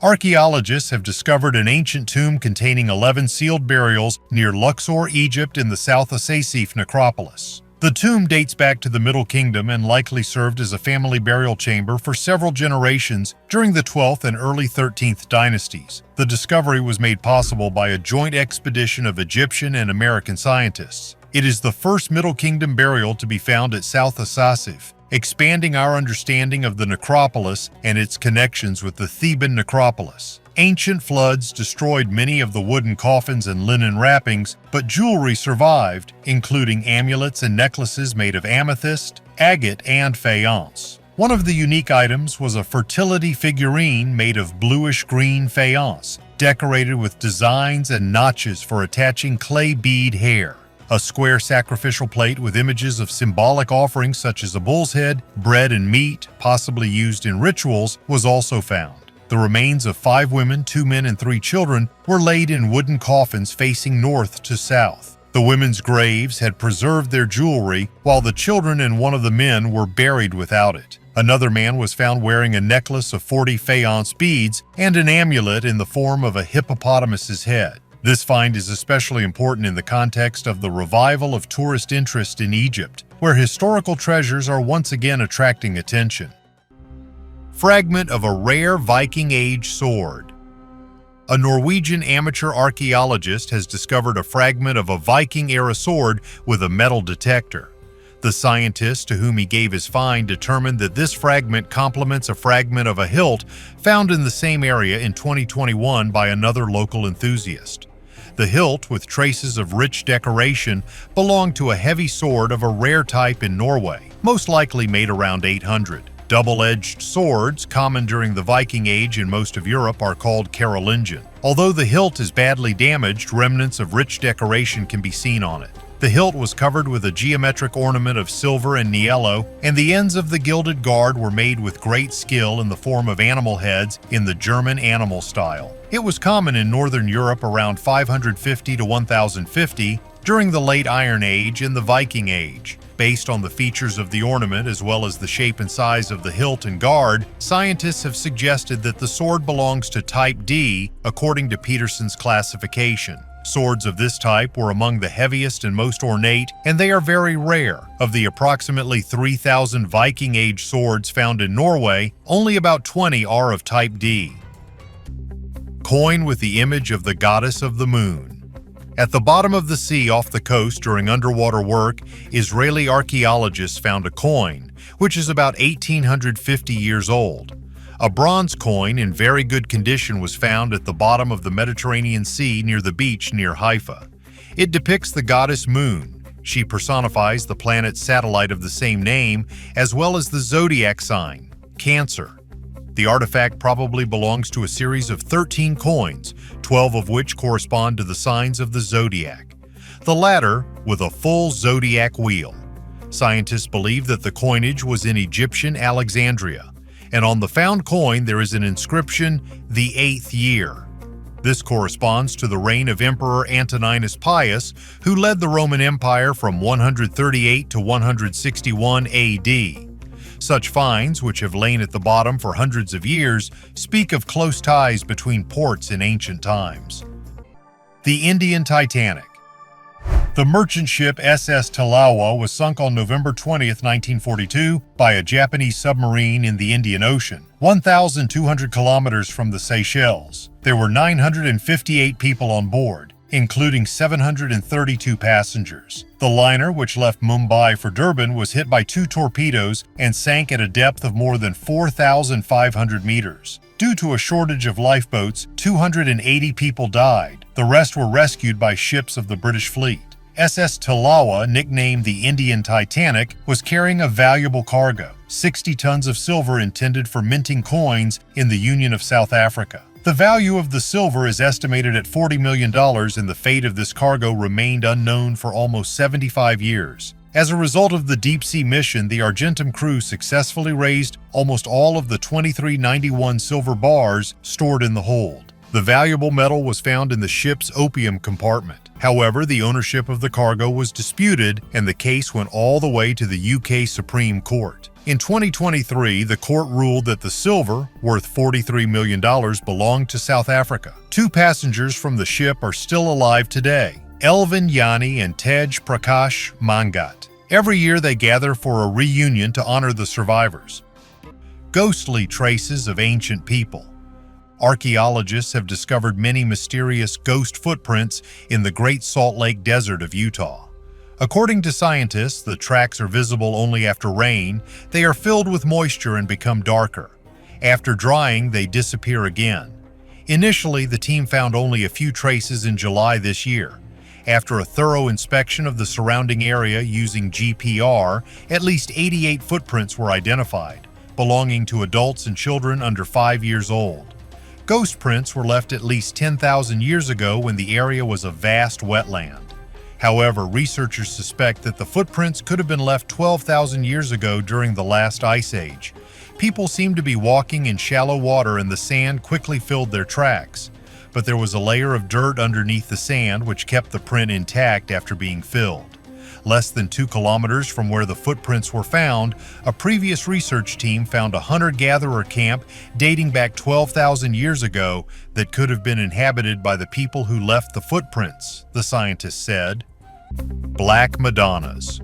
Archaeologists have discovered an ancient tomb containing 11 sealed burials near Luxor, Egypt in the South Asasif necropolis. The tomb dates back to the Middle Kingdom and likely served as a family burial chamber for several generations during the 12th and early 13th dynasties. The discovery was made possible by a joint expedition of Egyptian and American scientists. It is the first Middle Kingdom burial to be found at South Asasif, expanding our understanding of the necropolis and its connections with the Theban necropolis. Ancient floods destroyed many of the wooden coffins and linen wrappings, but jewelry survived, including amulets and necklaces made of amethyst, agate, and faience. One of the unique items was a fertility figurine made of bluish-green faience, decorated with designs and notches for attaching clay bead hair. A square sacrificial plate with images of symbolic offerings such as a bull's head, bread, and meat, possibly used in rituals, was also found. The remains of 5 women, 2 men, and 3 children were laid in wooden coffins facing north to south. The women's graves had preserved their jewelry, while the children and one of the men were buried without it. Another man was found wearing a necklace of 40 faience beads and an amulet in the form of a hippopotamus's head. This find is especially important in the context of the revival of tourist interest in Egypt, where historical treasures are once again attracting attention. Fragment of a rare Viking Age sword. A Norwegian amateur archaeologist has discovered a fragment of a Viking-era sword with a metal detector. The scientist to whom he gave his find determined that this fragment complements a fragment of a hilt found in the same area in 2021 by another local enthusiast. The hilt, with traces of rich decoration, belonged to a heavy sword of a rare type in Norway, most likely made around 800. Double-edged swords, common during the Viking Age in most of Europe, are called Carolingian. Although the hilt is badly damaged, remnants of rich decoration can be seen on it. The hilt was covered with a geometric ornament of silver and niello, and the ends of the gilded guard were made with great skill in the form of animal heads in the German animal style. It was common in Northern Europe around 550 to 1050 during the Late Iron Age and the Viking Age. Based on the features of the ornament as well as the shape and size of the hilt and guard, scientists have suggested that the sword belongs to Type D according to Peterson's classification. Swords of this type were among the heaviest and most ornate, and they are very rare. Of the approximately 3,000 Viking Age swords found in Norway, only about 20 are of Type D. Coin with the image of the goddess of the moon. At the bottom of the sea off the coast during underwater work, Israeli archaeologists found a coin, which is about 1,850 years old. A bronze coin in very good condition was found at the bottom of the Mediterranean Sea near the beach near Haifa. It depicts the goddess Moon. She personifies the planet's satellite of the same name, as well as the zodiac sign, Cancer. The artifact probably belongs to a series of 13 coins, 12 of which correspond to the signs of the zodiac, the latter with a full zodiac wheel. Scientists believe that the coinage was in Egyptian Alexandria, and on the found coin there is an inscription, "the 8th year." This corresponds to the reign of Emperor Antoninus Pius, who led the Roman Empire from 138 to 161 AD. Such finds, which have lain at the bottom for hundreds of years, speak of close ties between ports in ancient times. The Indian Titanic. The merchant ship SS Talawa was sunk on November 20, 1942, by a Japanese submarine in the Indian Ocean, 1,200 kilometers from the Seychelles. There were 958 people on board, including 732 passengers. The liner, which left Mumbai for Durban, was hit by 2 torpedoes and sank at a depth of more than 4,500 meters. Due to a shortage of lifeboats, 280 people died. The rest were rescued by ships of the British fleet. SS Talawa, nicknamed the Indian Titanic, was carrying a valuable cargo, 60 tons of silver intended for minting coins in the Union of South Africa. The value of the silver is estimated at $40 million, and the fate of this cargo remained unknown for almost 75 years. As a result of the deep-sea mission, the Argentum crew successfully raised almost all of the 2391 silver bars stored in the hold. The valuable metal was found in the ship's opium compartment. However, the ownership of the cargo was disputed, and the case went all the way to the UK Supreme Court. In 2023, the court ruled that the silver, worth $43 million, belonged to South Africa. 2 passengers from the ship are still alive today, Elvin Yani and Tej Prakash Mangat. Every year they gather for a reunion to honor the survivors. Ghostly traces of ancient people. Archaeologists have discovered many mysterious ghost footprints in the Great Salt Lake Desert of Utah. According to scientists, the tracks are visible only after rain. They are filled with moisture and become darker. After drying, they disappear again. Initially, the team found only a few traces in July this year. After a thorough inspection of the surrounding area using GPR, at least 88 footprints were identified, belonging to adults and children under 5 years old. Ghost prints were left at least 10,000 years ago when the area was a vast wetland. However, researchers suspect that the footprints could have been left 12,000 years ago during the last ice age. People seemed to be walking in shallow water and the sand quickly filled their tracks. But there was a layer of dirt underneath the sand which kept the print intact after being filled. Less than 2 kilometers from where the footprints were found, a previous research team found a hunter-gatherer camp dating back 12,000 years ago that could have been inhabited by the people who left the footprints, the scientists said. Black Madonnas.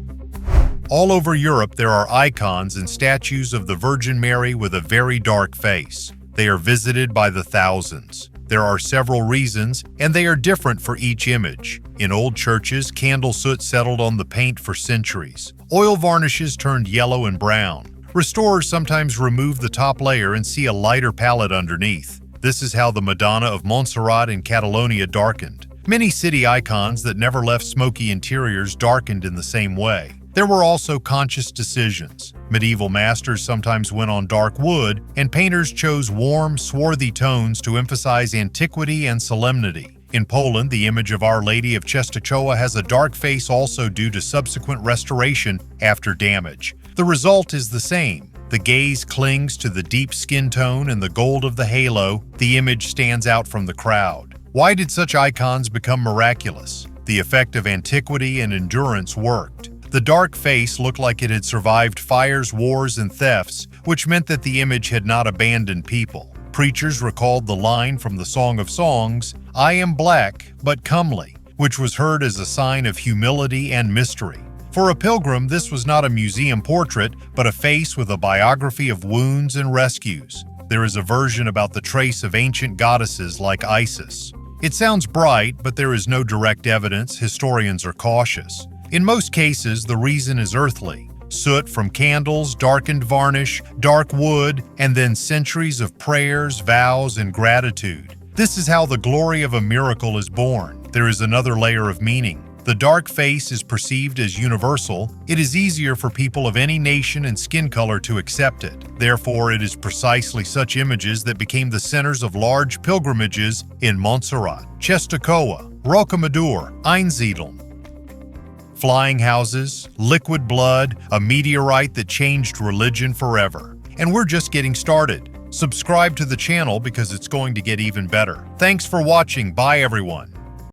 All over Europe there are icons and statues of the Virgin Mary with a very dark face. They are visited by the thousands. There are several reasons, and they are different for each image. In old churches, candle soot settled on the paint for centuries. Oil varnishes turned yellow and brown. Restorers sometimes remove the top layer and see a lighter palette underneath. This is how the Madonna of Montserrat in Catalonia darkened. Many city icons that never left smoky interiors darkened in the same way. There were also conscious decisions. Medieval masters sometimes went on dark wood, and painters chose warm, swarthy tones to emphasize antiquity and solemnity. In Poland, the image of Our Lady of Częstochowa has a dark face also due to subsequent restoration after damage. The result is the same. The gaze clings to the deep skin tone and the gold of the halo. The image stands out from the crowd. Why did such icons become miraculous? The effect of antiquity and endurance worked. The dark face looked like it had survived fires, wars, and thefts, which meant that the image had not abandoned people. Preachers recalled the line from the Song of Songs, "I am black, but comely," which was heard as a sign of humility and mystery. For a pilgrim, this was not a museum portrait, but a face with a biography of wounds and rescues. There is a version about the trace of ancient goddesses like Isis. It sounds bright, but there is no direct evidence. Historians are cautious. In most cases, the reason is earthly. Soot from candles, darkened varnish, dark wood, and then centuries of prayers, vows, and gratitude. This is how the glory of a miracle is born. There is another layer of meaning. The dark face is perceived as universal. It is easier for people of any nation and skin color to accept it. Therefore, it is precisely such images that became the centers of large pilgrimages in Montserrat, Częstochowa, Rocamadour, Hessdalen. Flying houses, liquid blood, a meteorite that changed religion forever. And we're just getting started. Subscribe to the channel because it's going to get even better. Thanks for watching. Bye, everyone.